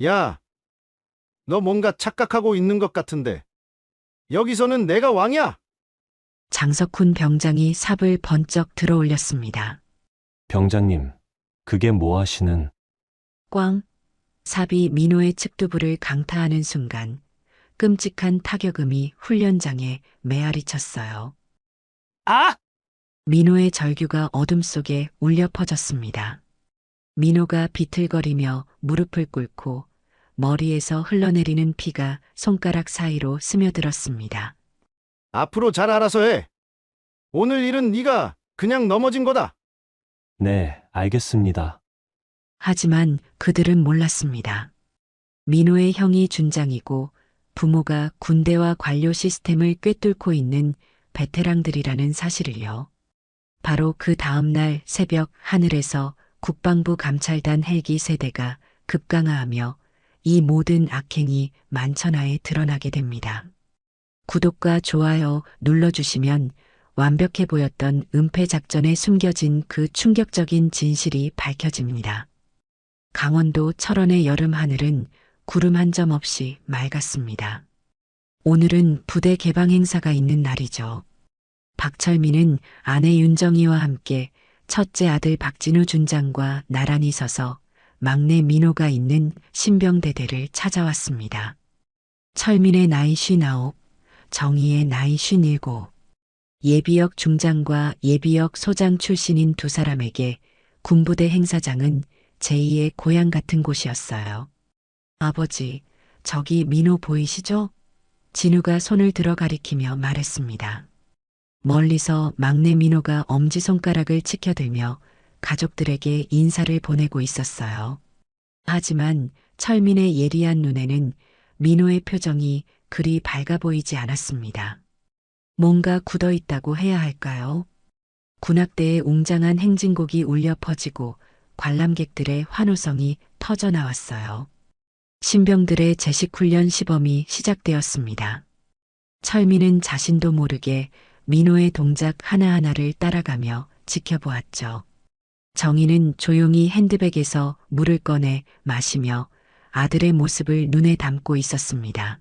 야, 너 뭔가 착각하고 있는 것 같은데. 여기서는 내가 왕이야! 장석훈 병장이 삽을 번쩍 들어 올렸습니다. 병장님, 그게 뭐 하시는? 꽝! 삽이 민호의 측두부를 강타하는 순간 끔찍한 타격음이 훈련장에 메아리 쳤어요. 아! 민호의 절규가 어둠 속에 울려 퍼졌습니다. 민호가 비틀거리며 무릎을 꿇고 머리에서 흘러내리는 피가 손가락 사이로 스며들었습니다. 앞으로 잘 알아서 해. 오늘 일은 네가 그냥 넘어진 거다. 네, 알겠습니다. 하지만 그들은 몰랐습니다. 민호의 형이 준장이고 부모가 군대와 관료 시스템을 꿰뚫고 있는 베테랑들이라는 사실을요. 바로 그 다음날 새벽 하늘에서 국방부 감찰단 헬기 세대가 급강하하며 이 모든 악행이 만천하에 드러나게 됩니다. 구독과 좋아요 눌러주시면 완벽해 보였던 은폐 작전에 숨겨진 그 충격적인 진실이 밝혀집니다. 강원도 철원의 여름 하늘은 구름 한 점 없이 맑았습니다. 오늘은 부대 개방 행사가 있는 날이죠. 박철민은 아내 윤정희와 함께 첫째 아들 박진우 준장과 나란히 서서 막내 민호가 있는 신병대대를 찾아왔습니다. 철민의 나이 59, 정희의 나이 57. 예비역 중장과 예비역 소장 출신인 두 사람에게 군부대 행사장은 제2의 고향 같은 곳이었어요. 아버지, 저기 민호 보이시죠? 진우가 손을 들어 가리키며 말했습니다. 멀리서 막내 민호가 엄지손가락을 치켜들며 가족들에게 인사를 보내고 있었어요. 하지만 철민의 예리한 눈에는 민호의 표정이 그리 밝아 보이지 않았습니다. 뭔가 굳어 있다고 해야 할까요? 군악대의 웅장한 행진곡이 울려 퍼지고 관람객들의 환호성이 터져 나왔어요. 신병들의 제식훈련 시범이 시작되었습니다. 철민은 자신도 모르게 민호의 동작 하나하나를 따라가며 지켜보았죠. 정희는 조용히 핸드백에서 물을 꺼내 마시며 아들의 모습을 눈에 담고 있었습니다.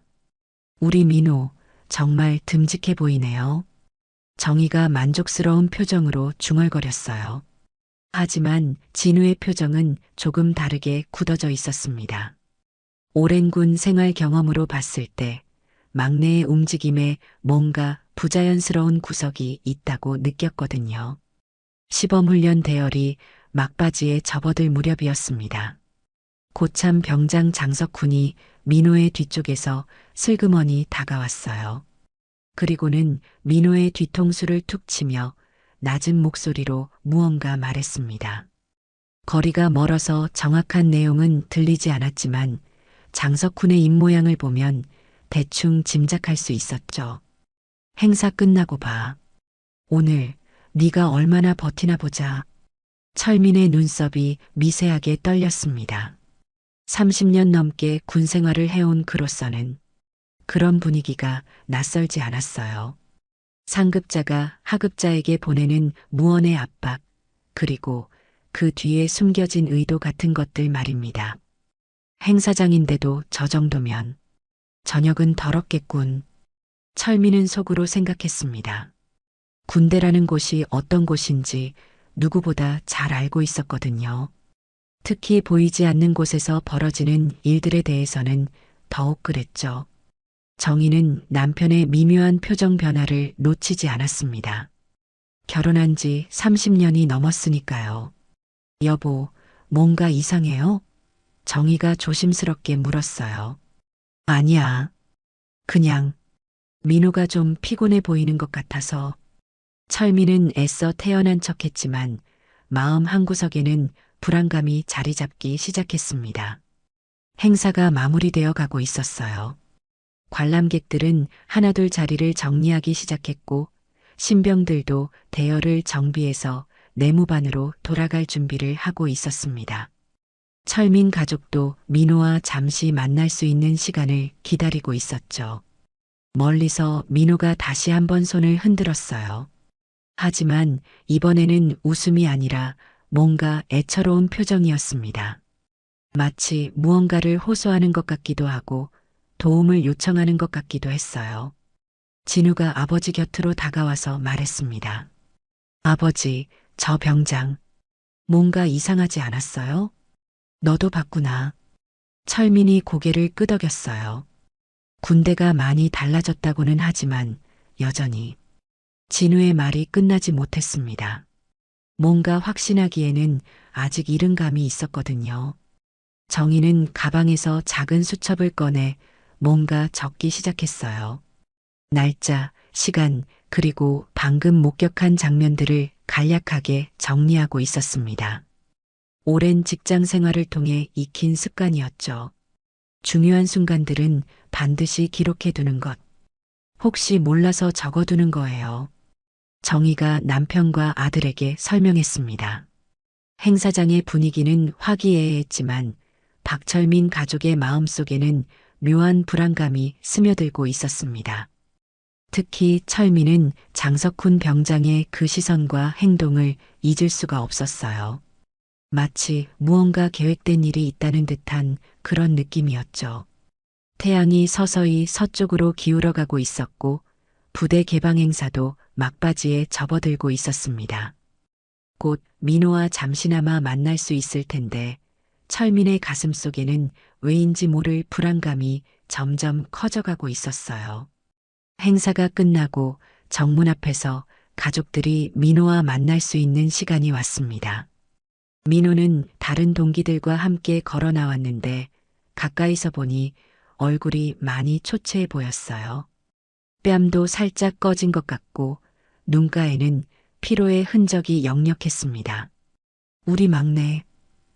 우리 민호 정말 듬직해 보이네요. 정희가 만족스러운 표정으로 중얼거렸어요. 하지만 진우의 표정은 조금 다르게 굳어져 있었습니다. 오랜 군 생활 경험으로 봤을 때 막내의 움직임에 뭔가 부자연스러운 구석이 있다고 느꼈거든요. 시범훈련 대열이 막바지에 접어들 무렵이었습니다. 고참 병장 장석훈이 민호의 뒤쪽에서 슬그머니 다가왔어요. 그리고는 민호의 뒤통수를 툭 치며 낮은 목소리로 무언가 말했습니다. 거리가 멀어서 정확한 내용은 들리지 않았지만 장석훈의 입모양을 보면 대충 짐작할 수 있었죠. 행사 끝나고 봐. 오늘 네가 얼마나 버티나 보자. 철민의 눈썹이 미세하게 떨렸습니다. 30년 넘게 군 생활을 해온 그로서는 그런 분위기가 낯설지 않았어요. 상급자가 하급자에게 보내는 무언의 압박, 그리고 그 뒤에 숨겨진 의도 같은 것들 말입니다. 행사장인데도 저 정도면 저녁은 더럽겠군. 철민은 속으로 생각했습니다. 군대라는 곳이 어떤 곳인지 누구보다 잘 알고 있었거든요. 특히 보이지 않는 곳에서 벌어지는 일들에 대해서는 더욱 그랬죠. 정희는 남편의 미묘한 표정 변화를 놓치지 않았습니다. 결혼한 지 30년이 넘었으니까요. 여보, 뭔가 이상해요? 정희가 조심스럽게 물었어요. 아니야. 그냥 민호가 좀 피곤해 보이는 것 같아서. 철민은 애써 태연한 척했지만 마음 한구석에는 불안감이 자리 잡기 시작했습니다. 행사가 마무리되어 가고 있었어요. 관람객들은 하나둘 자리를 정리하기 시작했고 신병들도 대열을 정비해서 내무반으로 돌아갈 준비를 하고 있었습니다. 철민 가족도 민호와 잠시 만날 수 있는 시간을 기다리고 있었죠. 멀리서 민호가 다시 한번 손을 흔들었어요. 하지만 이번에는 웃음이 아니라 뭔가 애처로운 표정이었습니다. 마치 무언가를 호소하는 것 같기도 하고 도움을 요청하는 것 같기도 했어요. 진우가 아버지 곁으로 다가와서 말했습니다. 아버지, 저 병장. 뭔가 이상하지 않았어요? 너도 봤구나. 철민이 고개를 끄덕였어요. 군대가 많이 달라졌다고는 하지만 여전히 진우의 말이 끝나지 못했습니다. 뭔가 확신하기에는 아직 이른 감이 있었거든요. 정희는 가방에서 작은 수첩을 꺼내 뭔가 적기 시작했어요. 날짜, 시간, 그리고 방금 목격한 장면들을 간략하게 정리하고 있었습니다. 오랜 직장 생활을 통해 익힌 습관이었죠. 중요한 순간들은 반드시 기록해 두는 것. 혹시 몰라서 적어두는 거예요. 정희가 남편과 아들에게 설명했습니다. 행사장의 분위기는 화기애애했지만 박철민 가족의 마음속에는 묘한 불안감이 스며들고 있었습니다. 특히 철민은 장석훈 병장의 그 시선과 행동을 잊을 수가 없었어요. 마치 무언가 계획된 일이 있다는 듯한 그런 느낌이었죠. 태양이 서서히 서쪽으로 기울어가고 있었고 부대 개방 행사도 막바지에 접어들고 있었습니다. 곧 민호와 잠시나마 만날 수 있을 텐데 철민의 가슴 속에는 왜인지 모를 불안감이 점점 커져가고 있었어요. 행사가 끝나고 정문 앞에서 가족들이 민호와 만날 수 있는 시간이 왔습니다. 민호는 다른 동기들과 함께 걸어 나왔는데 가까이서 보니 얼굴이 많이 초췌해 보였어요. 뺨도 살짝 꺼진 것 같고 눈가에는 피로의 흔적이 역력했습니다. 우리 막내,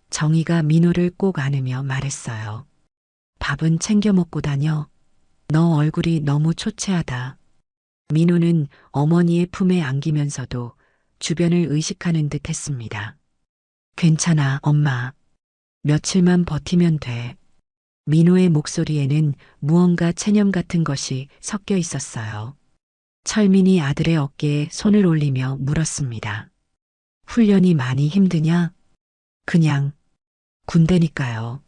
정희가 민호를 꼭 안으며 말했어요. 밥은 챙겨 먹고 다녀. 너 얼굴이 너무 초췌하다. 민호는 어머니의 품에 안기면서도 주변을 의식하는 듯 했습니다. 괜찮아, 엄마. 며칠만 버티면 돼. 민호의 목소리에는 무언가 체념 같은 것이 섞여 있었어요. 철민이 아들의 어깨에 손을 올리며 물었습니다. 훈련이 많이 힘드냐? 그냥 군대니까요.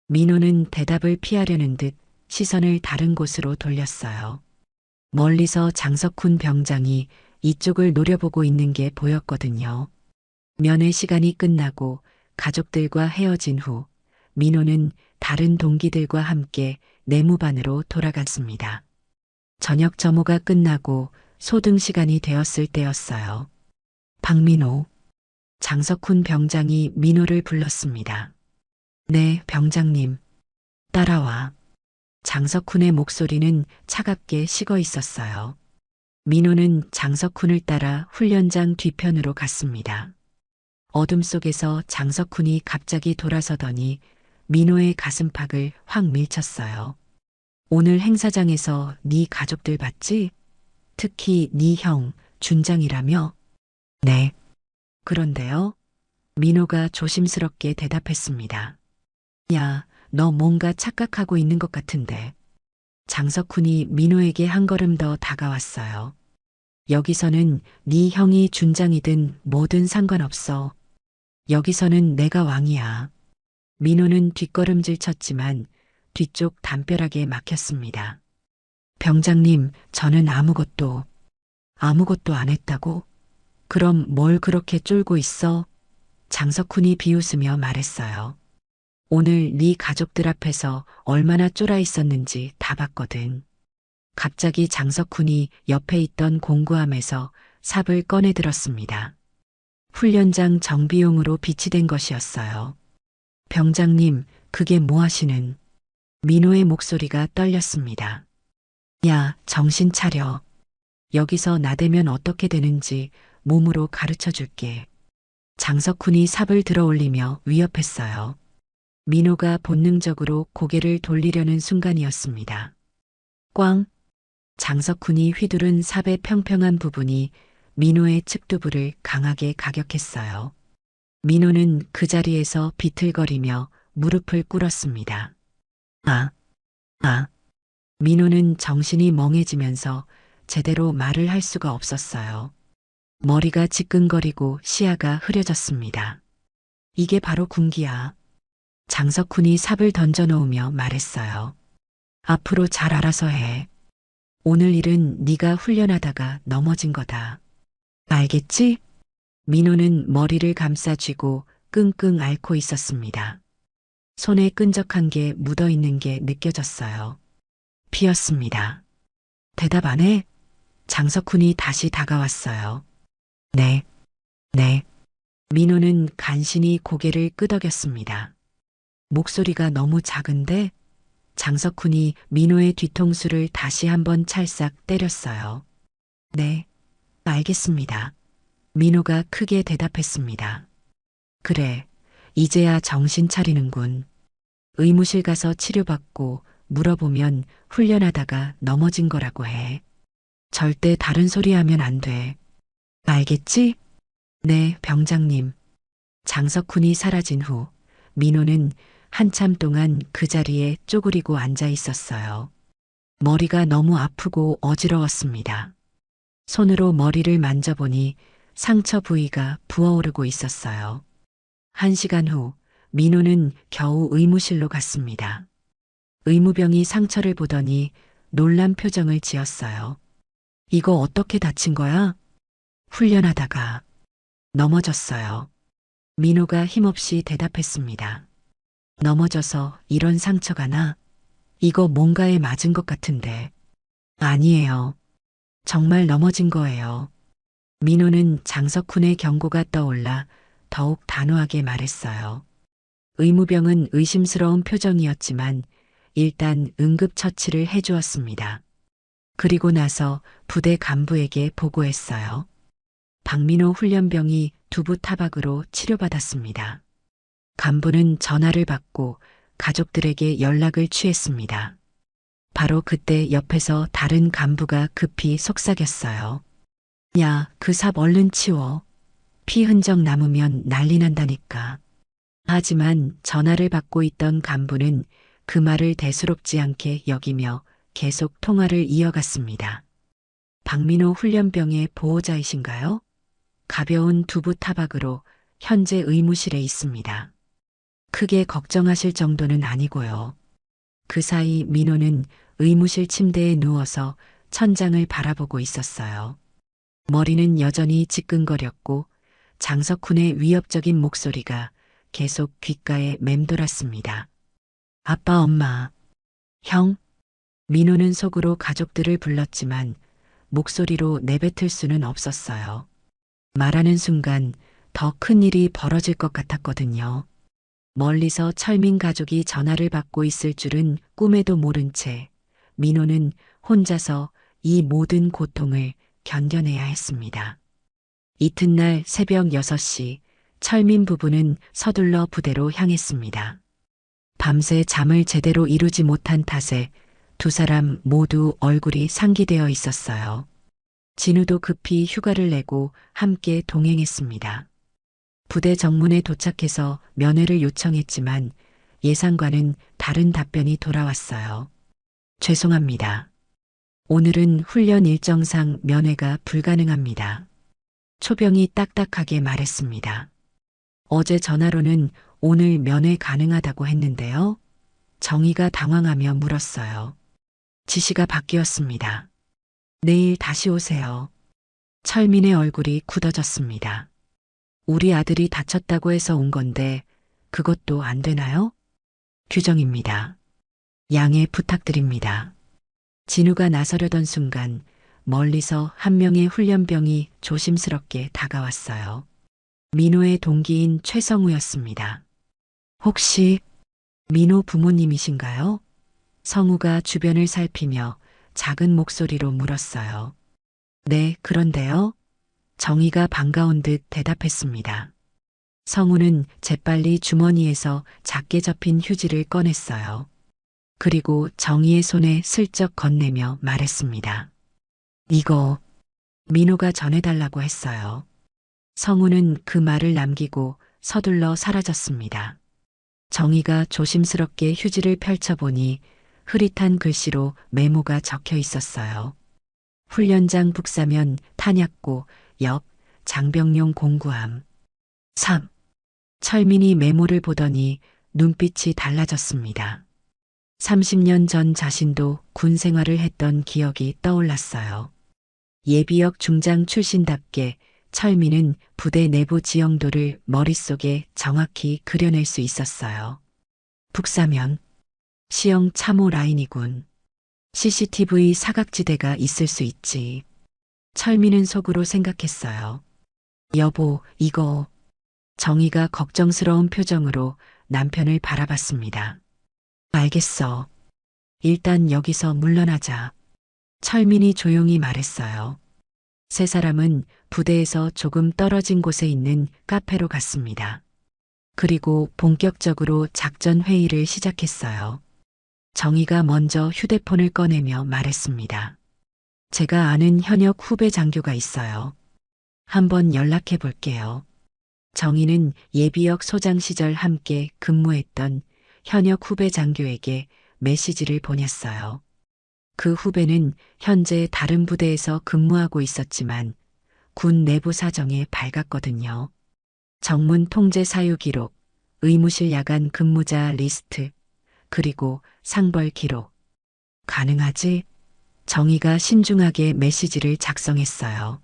민호는 대답을 피하려는 듯 시선을 다른 곳으로 돌렸어요. 멀리서 장석훈 병장이 이쪽을 노려보고 있는 게 보였거든요. 면회 시간이 끝나고 가족들과 헤어진 후 민호는 다른 동기들과 함께 내무반으로 돌아갔습니다. 저녁 점호가 끝나고 소등 시간이 되었을 때였어요. 박민호, 장석훈 병장이 민호를 불렀습니다. 네, 병장님. 따라와. 장석훈의 목소리는 차갑게 식어 있었어요. 민호는 장석훈을 따라 훈련장 뒤편으로 갔습니다. 어둠 속에서 장석훈이 갑자기 돌아서더니 민호의 가슴팍을 확 밀쳤어요. 오늘 행사장에서 네 가족들 봤지? 특히 네 형, 준장이라며? 네. 그런데요? 민호가 조심스럽게 대답했습니다. 야, 너 뭔가 착각하고 있는 것 같은데. 장석훈이 민호에게 한 걸음 더 다가왔어요. 여기서는 네 형이 준장이든 뭐든 상관없어. 여기서는 내가 왕이야. 민호는 뒷걸음질 쳤지만 뒤쪽 담벼락에 막혔습니다. 병장님, 저는 아무것도 안 했다고? 그럼 뭘 그렇게 쫄고 있어? 장석훈이 비웃으며 말했어요. 오늘 네 가족들 앞에서 얼마나 쫄아 있었는지 다 봤거든. 갑자기 장석훈이 옆에 있던 공구함에서 삽을 꺼내 들었습니다. 훈련장 정비용으로 비치된 것이었어요. 병장님, 그게 뭐 하시는? 민호의 목소리가 떨렸습니다. 야, 정신 차려. 여기서 나대면 어떻게 되는지 몸으로 가르쳐 줄게. 장석훈이 삽을 들어 올리며 위협했어요. 민호가 본능적으로 고개를 돌리려는 순간이었습니다. 꽝! 장석훈이 휘두른 삽의 평평한 부분이 민호의 측두부를 강하게 가격했어요. 민호는 그 자리에서 비틀거리며 무릎을 꿇었습니다. 민호는 정신이 멍해지면서 제대로 말을 할 수가 없었어요. 머리가 지끈거리고 시야가 흐려졌습니다. 이게 바로 군기야. 장석훈이 삽을 던져놓으며 말했어요. 앞으로 잘 알아서 해. 오늘 일은 네가 훈련하다가 넘어진 거다. 알겠지? 민호는 머리를 감싸 쥐고 끙끙 앓고 있었습니다. 손에 끈적한 게 묻어 있는 게 느껴졌어요. 피었습니다. 대답 안 해? 장석훈이 다시 다가왔어요. 네, 네. 민호는 간신히 고개를 끄덕였습니다. 목소리가 너무 작은데 장석훈이 민호의 뒤통수를 다시 한번 찰싹 때렸어요. 네, 알겠습니다. 민호가 크게 대답했습니다. 그래, 이제야 정신 차리는군. 의무실 가서 치료받고 물어보면 훈련하다가 넘어진 거라고 해. 절대 다른 소리 하면 안 돼. 알겠지? 네, 병장님. 장석훈이 사라진 후 민호는 한참 동안 그 자리에 쪼그리고 앉아 있었어요. 머리가 너무 아프고 어지러웠습니다. 손으로 머리를 만져보니 상처 부위가 부어오르고 있었어요. 1시간 후 민호는 겨우 의무실로 갔습니다. 의무병이 상처를 보더니 놀란 표정을 지었어요. 이거 어떻게 다친 거야? 훈련하다가 넘어졌어요. 민호가 힘없이 대답했습니다. 넘어져서 이런 상처가 나? 이거 뭔가에 맞은 것 같은데. 아니에요. 정말 넘어진 거예요. 민호는 장석훈의 경고가 떠올라 더욱 단호하게 말했어요. 의무병은 의심스러운 표정이었지만 일단 응급처치를 해주었습니다. 그리고 나서 부대 간부에게 보고했어요. 박민호 훈련병이 두부 타박으로 치료받았습니다. 간부는 전화를 받고 가족들에게 연락을 취했습니다. 바로 그때 옆에서 다른 간부가 급히 속삭였어요. 야, 그 삽 얼른 치워. 피 흔적 남으면 난리 난다니까. 하지만 전화를 받고 있던 간부는 그 말을 대수롭지 않게 여기며 계속 통화를 이어갔습니다. 박민호 훈련병의 보호자이신가요? 가벼운 두부 타박으로 현재 의무실에 있습니다. 크게 걱정하실 정도는 아니고요. 그 사이 민호는 의무실 침대에 누워서 천장을 바라보고 있었어요. 머리는 여전히 지끈거렸고 장석훈의 위협적인 목소리가 계속 귓가에 맴돌았습니다. 아빠, 엄마, 형? 민호는 속으로 가족들을 불렀지만 목소리로 내뱉을 수는 없었어요. 말하는 순간 더 큰 일이 벌어질 것 같았거든요. 멀리서 철민 가족이 전화를 받고 있을 줄은 꿈에도 모른 채 민호는 혼자서 이 모든 고통을 견뎌내야 했습니다. 이튿날 새벽 6시 철민 부부는 서둘러 부대로 향했습니다. 밤새 잠을 제대로 이루지 못한 탓에 두 사람 모두 얼굴이 상기되어 있었어요. 진우도 급히 휴가를 내고 함께 동행했습니다. 부대 정문에 도착해서 면회를 요청했지만 예상과는 다른 답변이 돌아왔어요. 죄송합니다. 오늘은 훈련 일정상 면회가 불가능합니다. 초병이 딱딱하게 말했습니다. 어제 전화로는 오늘 면회 가능하다고 했는데요. 정희가 당황하며 물었어요. 지시가 바뀌었습니다. 내일 다시 오세요. 철민의 얼굴이 굳어졌습니다. 우리 아들이 다쳤다고 해서 온 건데 그것도 안 되나요? 규정입니다. 양해 부탁드립니다. 진우가 나서려던 순간 멀리서 한 명의 훈련병이 조심스럽게 다가왔어요. 민호의 동기인 최성우였습니다. 혹시 민호 부모님이신가요? 성우가 주변을 살피며 작은 목소리로 물었어요. 네, 그런데요. 정희가 반가운 듯 대답했습니다. 성우는 재빨리 주머니에서 작게 접힌 휴지를 꺼냈어요. 그리고 정희의 손에 슬쩍 건네며 말했습니다. 이거 민호가 전해달라고 했어요. 성우는 그 말을 남기고 서둘러 사라졌습니다. 정희가 조심스럽게 휴지를 펼쳐보니 흐릿한 글씨로 메모가 적혀 있었어요. 훈련장 북사면 탄약고 옆 장병용 공구함. 3. 철민이 메모를 보더니 눈빛이 달라졌습니다. 30년 전 자신도 군 생활을 했던 기억이 떠올랐어요. 예비역 중장 출신답게 철민은 부대 내부 지형도를 머릿속에 정확히 그려낼 수 있었어요. 북사면, 시형 참호 라인이군. CCTV 사각지대가 있을 수 있지. 철민은 속으로 생각했어요. 여보, 이거. 정희가 걱정스러운 표정으로 남편을 바라봤습니다. 알겠어. 일단 여기서 물러나자. 철민이 조용히 말했어요. 세 사람은 부대에서 조금 떨어진 곳에 있는 카페로 갔습니다. 그리고 본격적으로 작전 회의를 시작했어요. 정희가 먼저 휴대폰을 꺼내며 말했습니다. 제가 아는 현역 후배 장교가 있어요. 한번 연락해 볼게요. 정희는 예비역 소장 시절 함께 근무했던 현역 후배 장교에게 메시지를 보냈어요. 그 후배는 현재 다른 부대에서 근무하고 있었지만 군 내부 사정에 밝았거든요. 정문 통제 사유 기록, 의무실 야간 근무자 리스트, 그리고 상벌 기록. 가능하지? 정희가 신중하게 메시지를 작성했어요.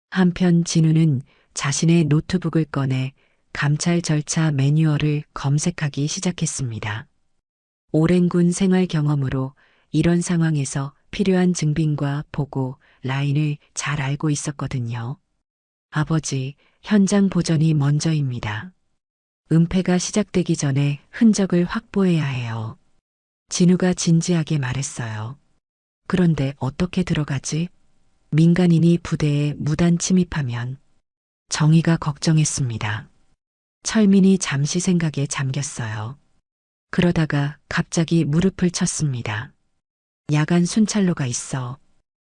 한편 진우는 자신의 노트북을 꺼내 감찰 절차 매뉴얼을 검색하기 시작했습니다. 오랜 군 생활 경험으로 이런 상황에서 필요한 증빙과 보고 라인을 잘 알고 있었거든요. 아버지, 현장 보전이 먼저입니다. 은폐가 시작되기 전에 흔적을 확보해야 해요. 진우가 진지하게 말했어요. 그런데 어떻게 들어가지? 민간인이 부대에 무단 침입하면. 정희가 걱정했습니다. 철민이 잠시 생각에 잠겼어요. 그러다가 갑자기 무릎을 쳤습니다. 야간 순찰로가 있어.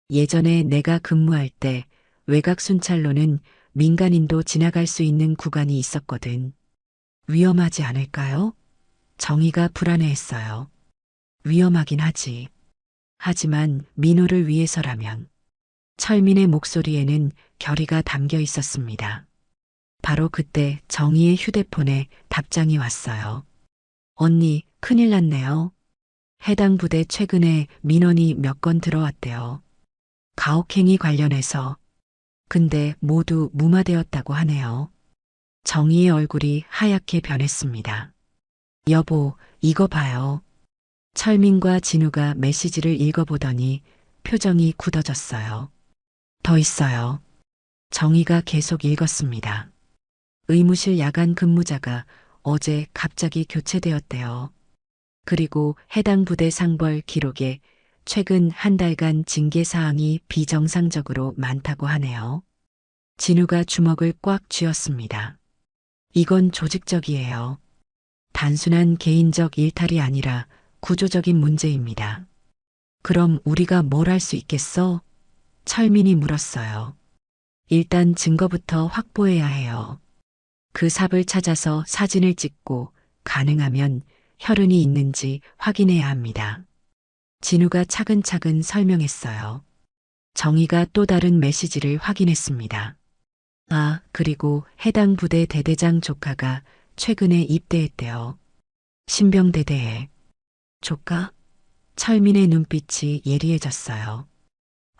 예전에 내가 근무할 때 외곽 순찰로는 민간인도 지나갈 수 있는 구간이 있었거든. 위험하지 않을까요? 정희가 불안해했어요. 위험하긴 하지. 하지만 민호를 위해서라면. 철민의 목소리에는 결의가 담겨 있었습니다. 바로 그때 정희의 휴대폰에 답장이 왔어요. 언니, 큰일 났네요. 해당 부대 최근에 민원이 몇 건 들어왔대요. 가혹행위 관련해서. 근데 모두 무마되었다고 하네요. 정희의 얼굴이 하얗게 변했습니다. 여보, 이거 봐요. 철민과 진우가 메시지를 읽어보더니 표정이 굳어졌어요. 더 있어요. 정희가 계속 읽었습니다. 의무실 야간 근무자가 어제 갑자기 교체되었대요. 그리고 해당 부대 상벌 기록에 최근 한 달간 징계 사항이 비정상적으로 많다고 하네요. 진우가 주먹을 꽉 쥐었습니다. 이건 조직적이에요. 단순한 개인적 일탈이 아니라 구조적인 문제입니다. 그럼 우리가 뭘 할 수 있겠어? 철민이 물었어요. 일단 증거부터 확보해야 해요. 그 삽을 찾아서 사진을 찍고 가능하면 혈흔이 있는지 확인해야 합니다. 진우가 차근차근 설명했어요. 정희가 또 다른 메시지를 확인했습니다. 아, 그리고 해당 부대 대대장 조카가 최근에 입대했대요. 신병대대에. 조카? 철민의 눈빛이 예리해졌어요.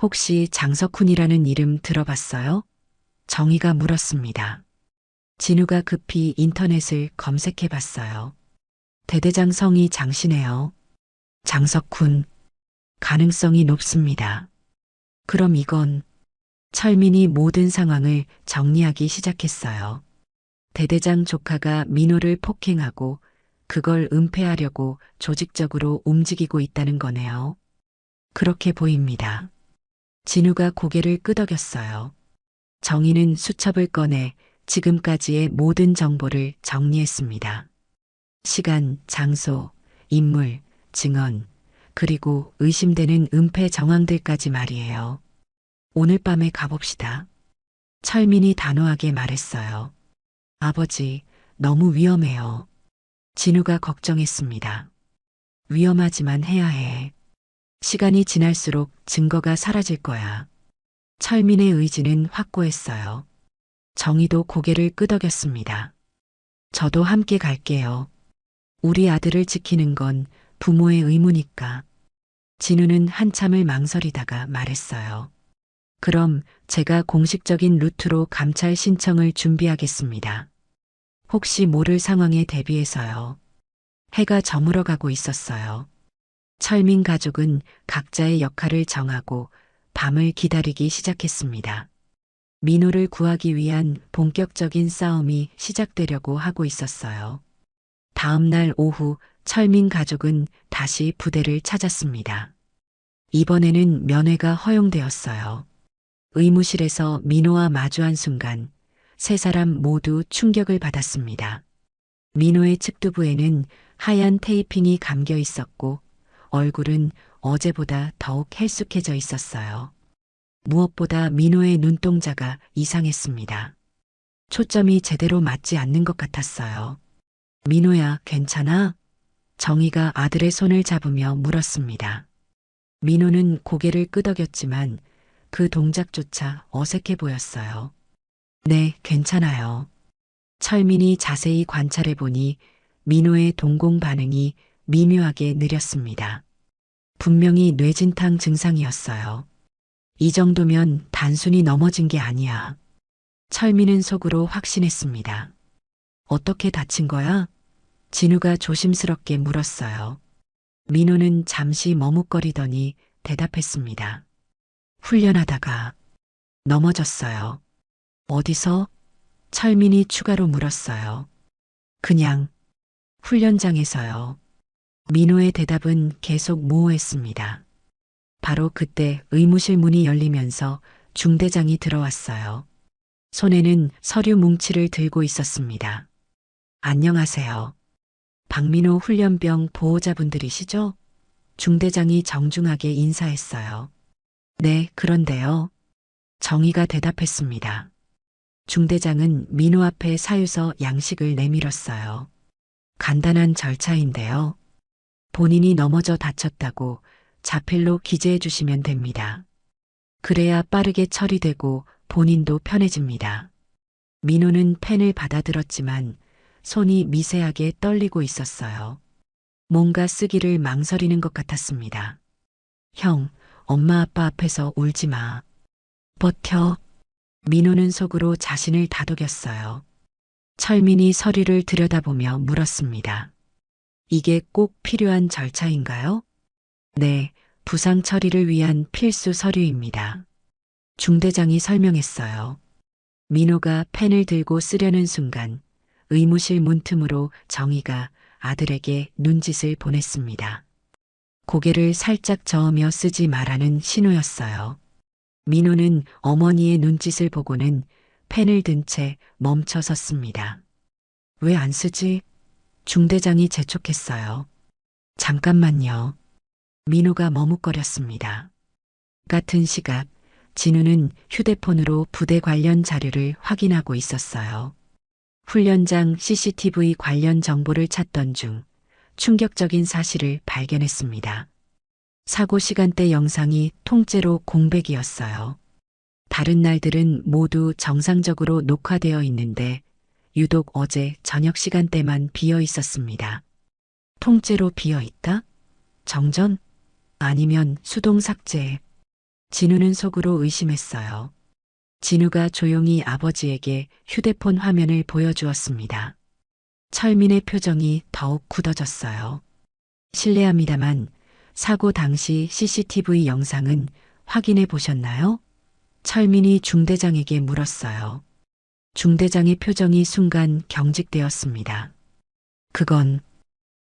혹시 장석훈이라는 이름 들어봤어요? 정희가 물었습니다. 진우가 급히 인터넷을 검색해 봤어요. 대대장 성이 장씨네요. 장석훈. 가능성이 높습니다. 그럼 이건 철민이 모든 상황을 정리하기 시작했어요. 대대장 조카가 민호를 폭행하고 그걸 은폐하려고 조직적으로 움직이고 있다는 거네요. 그렇게 보입니다. 진우가 고개를 끄덕였어요. 정희는 수첩을 꺼내 지금까지의 모든 정보를 정리했습니다. 시간, 장소, 인물, 증언, 그리고 의심되는 은폐 정황들까지 말이에요. 오늘 밤에 가봅시다. 철민이 단호하게 말했어요. 아버지, 너무 위험해요. 진우가 걱정했습니다. 위험하지만 해야 해. 시간이 지날수록 증거가 사라질 거야. 철민의 의지는 확고했어요. 정희도 고개를 끄덕였습니다. 저도 함께 갈게요. 우리 아들을 지키는 건 부모의 의무니까. 진우는 한참을 망설이다가 말했어요. 그럼 제가 공식적인 루트로 감찰 신청을 준비하겠습니다. 혹시 모를 상황에 대비해서요. 해가 저물어 가고 있었어요. 철민 가족은 각자의 역할을 정하고 밤을 기다리기 시작했습니다. 민호를 구하기 위한 본격적인 싸움이 시작되려고 하고 있었어요. 다음 날 오후 철민 가족은 다시 부대를 찾았습니다. 이번에는 면회가 허용되었어요. 의무실에서 민호와 마주한 순간 세 사람 모두 충격을 받았습니다. 민호의 측두부에는 하얀 테이핑이 감겨 있었고 얼굴은 어제보다 더욱 헬쑥해져 있었어요. 무엇보다 민호의 눈동자가 이상했습니다. 초점이 제대로 맞지 않는 것 같았어요. 민호야, 괜찮아? 정희가 아들의 손을 잡으며 물었습니다. 민호는 고개를 끄덕였지만 그 동작조차 어색해 보였어요. 네, 괜찮아요. 철민이 자세히 관찰해 보니 민호의 동공 반응이 미묘하게 느렸습니다. 분명히 뇌진탕 증상이었어요. 이 정도면 단순히 넘어진 게 아니야. 철민은 속으로 확신했습니다. 어떻게 다친 거야? 진우가 조심스럽게 물었어요. 민호는 잠시 머뭇거리더니 대답했습니다. 훈련하다가 넘어졌어요. 어디서? 철민이 추가로 물었어요. 그냥 훈련장에서요. 민호의 대답은 계속 모호했습니다. 바로 그때 의무실 문이 열리면서 중대장이 들어왔어요. 손에는 서류 뭉치를 들고 있었습니다. 안녕하세요. 박민호 훈련병 보호자분들이시죠? 중대장이 정중하게 인사했어요. 네, 그런데요. 정희가 대답했습니다. 중대장은 민호 앞에 사유서 양식을 내밀었어요. 간단한 절차인데요. 본인이 넘어져 다쳤다고 자필로 기재해 주시면 됩니다. 그래야 빠르게 처리되고 본인도 편해집니다. 민호는 펜을 받아들었지만 손이 미세하게 떨리고 있었어요. 뭔가 쓰기를 망설이는 것 같았습니다. 형, 엄마 아빠 앞에서 울지 마. 버텨. 민호는 속으로 자신을 다독였어요. 철민이 서류를 들여다보며 물었습니다. 이게 꼭 필요한 절차인가요? 네, 부상 처리를 위한 필수 서류입니다. 중대장이 설명했어요. 민호가 펜을 들고 쓰려는 순간 의무실 문틈으로 정희가 아들에게 눈짓을 보냈습니다. 고개를 살짝 저으며 쓰지 말라는 신호였어요. 민호는 어머니의 눈짓을 보고는 펜을 든 채 멈춰 섰습니다. 왜 안 쓰지? 중대장이 재촉했어요. 잠깐만요. 민호가 머뭇거렸습니다. 같은 시각 진우는 휴대폰으로 부대 관련 자료를 확인하고 있었어요. 훈련장 CCTV 관련 정보를 찾던 중 충격적인 사실을 발견했습니다. 사고 시간대 영상이 통째로 공백이었어요. 다른 날들은 모두 정상적으로 녹화되어 있는데 유독 어제 저녁 시간대만 비어 있었습니다. 통째로 비어 있다? 정전? 아니면 수동 삭제? 진우는 속으로 의심했어요. 진우가 조용히 아버지에게 휴대폰 화면을 보여주었습니다. 철민의 표정이 더욱 굳어졌어요. 실례합니다만 사고 당시 CCTV 영상은 확인해 보셨나요? 철민이 중대장에게 물었어요. 중대장의 표정이 순간 경직되었습니다. 그건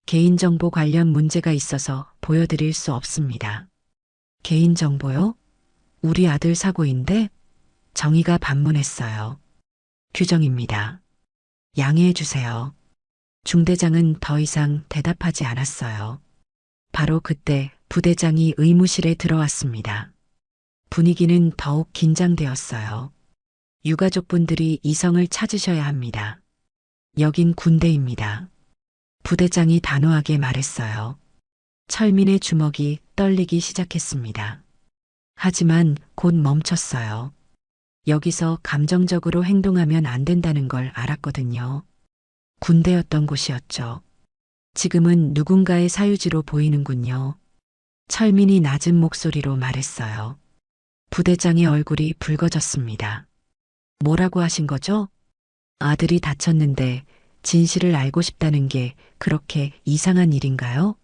개인정보 관련 문제가 있어서 보여드릴 수 없습니다. 개인정보요? 우리 아들 사고인데? 정희가 반문했어요. 규정입니다. 양해해 주세요. 중대장은 더 이상 대답하지 않았어요. 바로 그때 부대장이 의무실에 들어왔습니다. 분위기는 더욱 긴장되었어요. 유가족분들이 이성을 찾으셔야 합니다. 여긴 군대입니다. 부대장이 단호하게 말했어요. 철민의 주먹이 떨리기 시작했습니다. 하지만 곧 멈췄어요. 여기서 감정적으로 행동하면 안 된다는 걸 알았거든요. 군대였던 곳이었죠. 지금은 누군가의 사유지로 보이는군요. 철민이 낮은 목소리로 말했어요. 부대장의 얼굴이 붉어졌습니다. 뭐라고 하신 거죠? 아들이 다쳤는데 진실을 알고 싶다는 게 그렇게 이상한 일인가요?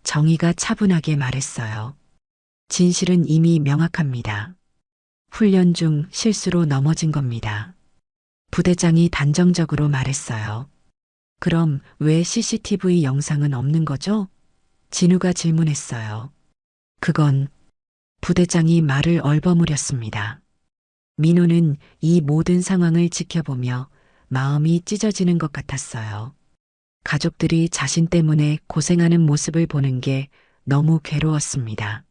정희가 차분하게 말했어요. 진실은 이미 명확합니다. 훈련 중 실수로 넘어진 겁니다. 부대장이 단정적으로 말했어요. 그럼 왜 CCTV 영상은 없는 거죠? 진우가 질문했어요. 그건 부대장이 말을 얼버무렸습니다. 민호는 이 모든 상황을 지켜보며 마음이 찢어지는 것 같았어요. 가족들이 자신 때문에 고생하는 모습을 보는 게 너무 괴로웠습니다.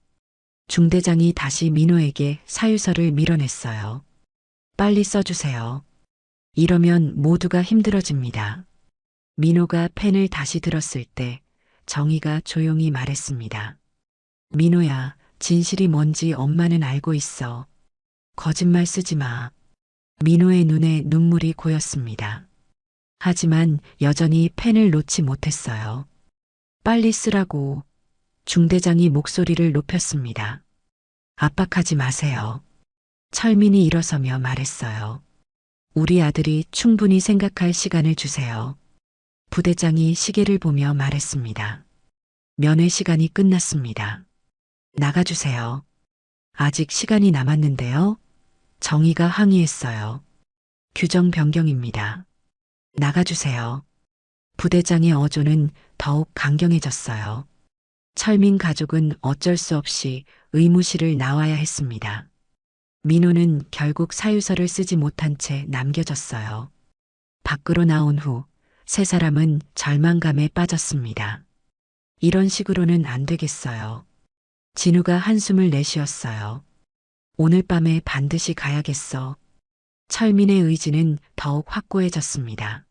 중대장이 다시 민호에게 사유서를 밀어냈어요. 빨리 써주세요. 이러면 모두가 힘들어집니다. 민호가 펜을 다시 들었을 때 정희가 조용히 말했습니다. 민호야, 진실이 뭔지 엄마는 알고 있어. 거짓말 쓰지 마. 민호의 눈에 눈물이 고였습니다. 하지만 여전히 펜을 놓지 못했어요. 빨리 쓰라고. 중대장이 목소리를 높였습니다. 압박하지 마세요. 철민이 일어서며 말했어요. 우리 아들이 충분히 생각할 시간을 주세요. 부대장이 시계를 보며 말했습니다. 면회 시간이 끝났습니다. 나가주세요. 아직 시간이 남았는데요. 정희가 항의했어요. 규정 변경입니다. 나가주세요. 부대장의 어조는 더욱 강경해졌어요. 철민 가족은 어쩔 수 없이 의무실을 나와야 했습니다. 민호는 결국 사유서를 쓰지 못한 채 남겨졌어요. 밖으로 나온 후 세 사람은 절망감에 빠졌습니다. 이런 식으로는 안 되겠어요. 진우가 한숨을 내쉬었어요. 오늘 밤에 반드시 가야겠어. 철민의 의지는 더욱 확고해졌습니다.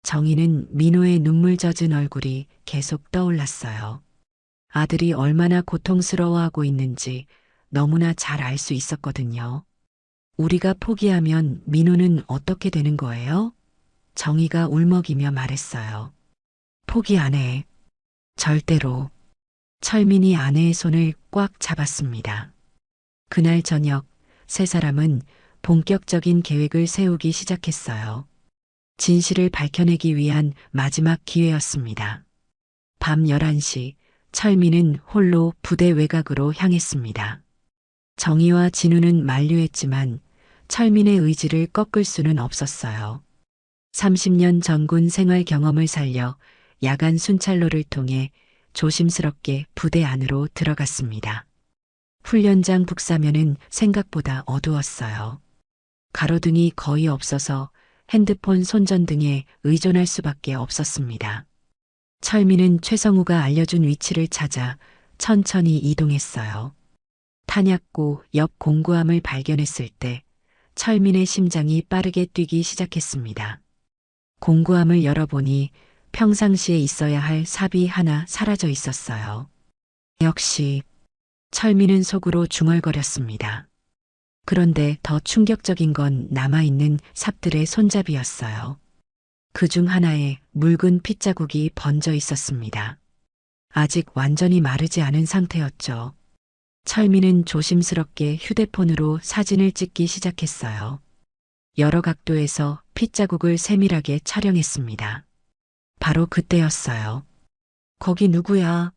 정희는 민호의 눈물 젖은 얼굴이 계속 떠올랐어요. 아들이 얼마나 고통스러워하고 있는지 너무나 잘 알 수 있었거든요. 우리가 포기하면 민호는 어떻게 되는 거예요? 정희가 울먹이며 말했어요. 포기 안 해. 절대로. 철민이 아내의 손을 꽉 잡았습니다. 그날 저녁 세 사람은 본격적인 계획을 세우기 시작했어요. 진실을 밝혀내기 위한 마지막 기회였습니다. 밤 11시 철민은 홀로 부대 외곽으로 향했습니다. 정희와 진우는 만류했지만 철민의 의지를 꺾을 수는 없었어요. 30년 전군 생활 경험을 살려 야간 순찰로를 통해 조심스럽게 부대 안으로 들어갔습니다. 훈련장 북사면은 생각보다 어두웠어요. 가로등이 거의 없어서 핸드폰 손전등에 의존할 수밖에 없었습니다. 철민은 최성우가 알려준 위치를 찾아 천천히 이동했어요. 탄약고 옆 공구함을 발견했을 때 철민의 심장이 빠르게 뛰기 시작했습니다. 공구함을 열어보니 평상시에 있어야 할 삽이 하나 사라져 있었어요. 역시 철민은 속으로 중얼거렸습니다. 그런데 더 충격적인 건 남아있는 삽들의 손잡이였어요. 그중 하나에 묽은 핏자국이 번져 있었습니다. 아직 완전히 마르지 않은 상태였죠. 철민은 조심스럽게 휴대폰으로 사진을 찍기 시작했어요. 여러 각도에서 핏자국을 세밀하게 촬영했습니다. 바로 그때였어요. 거기 누구야?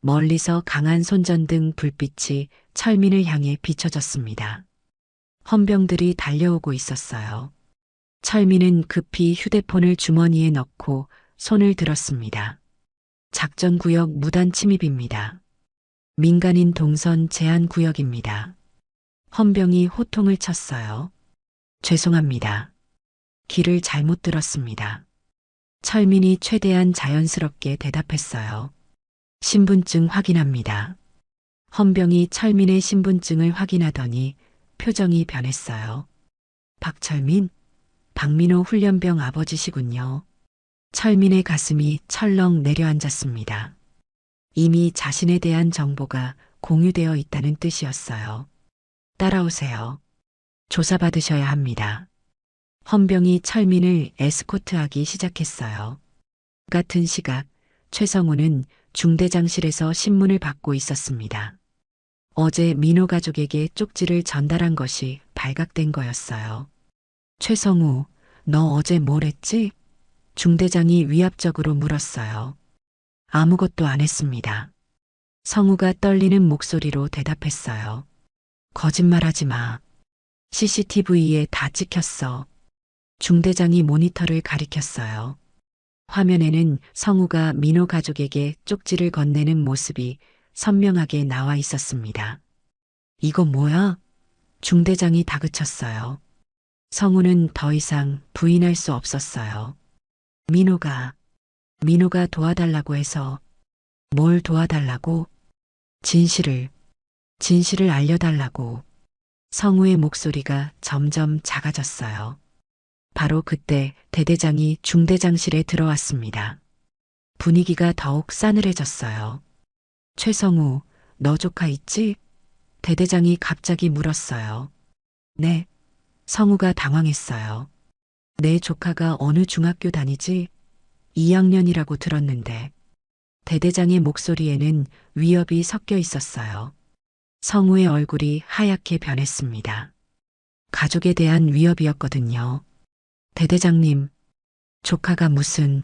멀리서 강한 손전등 불빛이 철민을 향해 비춰졌습니다. 헌병들이 달려오고 있었어요. 철민은 급히 휴대폰을 주머니에 넣고 손을 들었습니다. 작전구역 무단 침입입니다. 민간인 동선 제한 구역입니다. 헌병이 호통을 쳤어요. 죄송합니다. 길을 잘못 들었습니다. 철민이 최대한 자연스럽게 대답했어요. 신분증 확인합니다. 헌병이 철민의 신분증을 확인하더니 표정이 변했어요. 박철민? 박민호 훈련병 아버지시군요. 철민의 가슴이 철렁 내려앉았습니다. 이미 자신에 대한 정보가 공유되어 있다는 뜻이었어요. 따라오세요. 조사받으셔야 합니다. 헌병이 철민을 에스코트하기 시작했어요. 같은 시각 최성우는 중대장실에서 신문을 받고 있었습니다. 어제 민호 가족에게 쪽지를 전달한 것이 발각된 거였어요. 최성우, 너 어제 뭘 했지? 중대장이 위압적으로 물었어요. 아무것도 안 했습니다. 성우가 떨리는 목소리로 대답했어요. 거짓말하지 마. CCTV에 다 찍혔어. 중대장이 모니터를 가리켰어요. 화면에는 성우가 민호 가족에게 쪽지를 건네는 모습이 선명하게 나와 있었습니다. 이거 뭐야? 중대장이 다그쳤어요. 성우는 더 이상 부인할 수 없었어요. 민호가 도와달라고 해서. 뭘 도와달라고? 진실을 알려달라고. 성우의 목소리가 점점 작아졌어요. 바로 그때 대대장이 중대장실에 들어왔습니다. 분위기가 더욱 싸늘해졌어요. 최성우, 너 조카 있지? 대대장이 갑자기 물었어요. 네. 성우가 당황했어요. 내 조카가 어느 중학교 다니지? 2학년이라고 들었는데. 대대장의 목소리에는 위협이 섞여 있었어요. 성우의 얼굴이 하얗게 변했습니다. 가족에 대한 위협이었거든요. 대대장님, 조카가 무슨...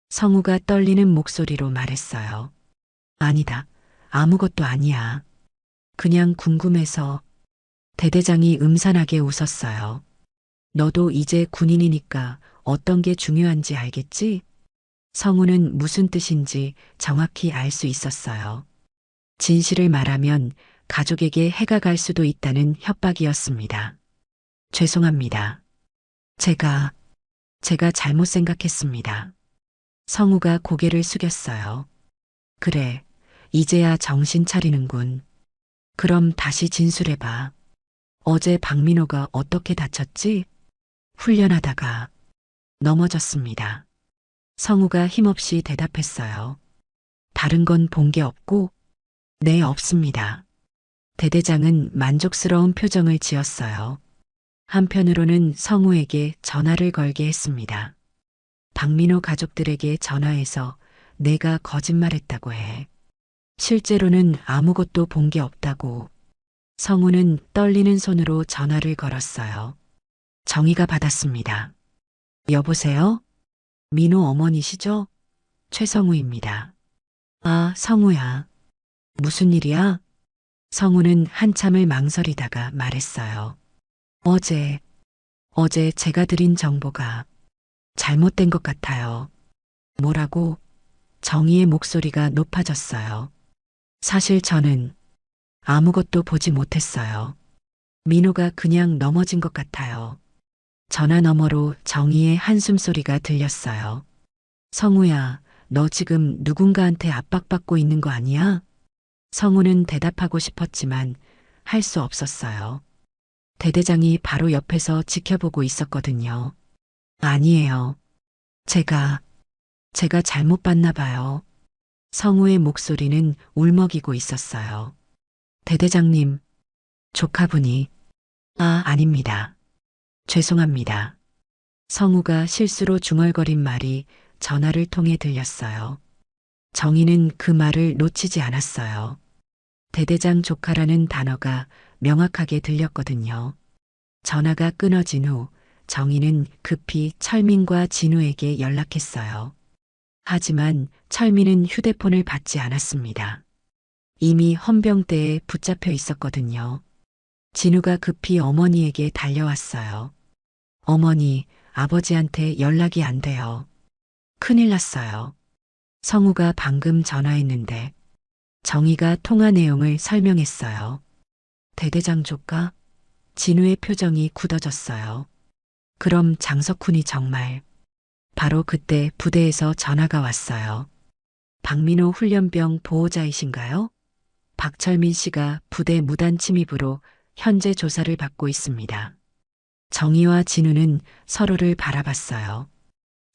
성우가 떨리는 목소리로 말했어요. 아니다. 아무것도 아니야. 그냥 궁금해서. 대대장이 음산하게 웃었어요. 너도 이제 군인이니까 어떤 게 중요한지 알겠지? 성우는 무슨 뜻인지 정확히 알 수 있었어요. 진실을 말하면 가족에게 해가 갈 수도 있다는 협박이었습니다. 죄송합니다. 제가 잘못 생각했습니다. 성우가 고개를 숙였어요. 그래, 이제야 정신 차리는군. 그럼 다시 진술해봐. 어제 박민호가 어떻게 다쳤지? 훈련하다가 넘어졌습니다. 성우가 힘없이 대답했어요. 다른 건 본 게 없고? 네, 없습니다. 대대장은 만족스러운 표정을 지었어요. 한편으로는 성우에게 전화를 걸게 했습니다. 박민호 가족들에게 전화해서 내가 거짓말했다고 해. 실제로는 아무것도 본 게 없다고. 성우는 떨리는 손으로 전화를 걸었어요. 정희가 받았습니다. 여보세요? 민호 어머니시죠? 최성우입니다. 아, 성우야. 무슨 일이야? 성우는 한참을 망설이다가 말했어요. 어제 제가 드린 정보가 잘못된 것 같아요. 뭐라고? 정희의 목소리가 높아졌어요. 사실 저는 아무것도 보지 못했어요. 민호가 그냥 넘어진 것 같아요. 전화 너머로 정희의 한숨 소리가 들렸어요. 성우야, 너 지금 누군가한테 압박받고 있는 거 아니야? 성우는 대답하고 싶었지만 할 수 없었어요. 대대장이 바로 옆에서 지켜보고 있었거든요. 아니에요. 제가 잘못 봤나 봐요. 성우의 목소리는 울먹이고 있었어요. 대대장님, 조카분이... 아닙니다. 죄송합니다. 성우가 실수로 중얼거린 말이 전화를 통해 들렸어요. 정희는 그 말을 놓치지 않았어요. 대대장 조카라는 단어가 명확하게 들렸거든요. 전화가 끊어진 후 정희는 급히 철민과 진우에게 연락했어요. 하지만 철민은 휴대폰을 받지 않았습니다. 이미 헌병대에 붙잡혀 있었거든요. 진우가 급히 어머니에게 달려왔어요. 어머니, 아버지한테 연락이 안 돼요. 큰일 났어요. 성우가 방금 전화했는데 정희가 통화 내용을 설명했어요. 대대장 조카? 진우의 표정이 굳어졌어요. 그럼 장석훈이 정말... 바로 그때 부대에서 전화가 왔어요. 박민호 훈련병 보호자이신가요? 박철민 씨가 부대 무단 침입으로 현재 조사를 받고 있습니다. 정희와 진우는 서로를 바라봤어요.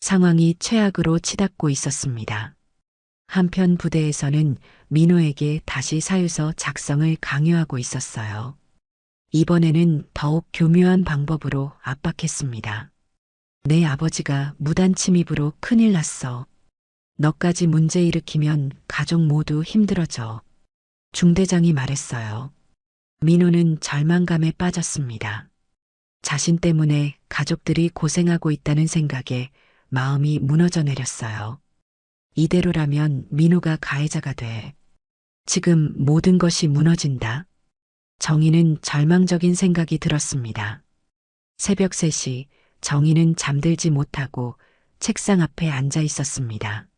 상황이 최악으로 치닫고 있었습니다. 한편 부대에서는 민호에게 다시 사유서 작성을 강요하고 있었어요. 이번에는 더욱 교묘한 방법으로 압박했습니다. 내 아버지가 무단 침입으로 큰일 났어. 너까지 문제 일으키면 가족 모두 힘들어져. 중대장이 말했어요. 민호는 절망감에 빠졌습니다. 자신 때문에 가족들이 고생하고 있다는 생각에 마음이 무너져 내렸어요. 이대로라면 민호가 가해자가 돼. 지금 모든 것이 무너진다. 정희는 절망적인 생각이 들었습니다. 새벽 3시 정희는 잠들지 못하고 책상 앞에 앉아 있었습니다.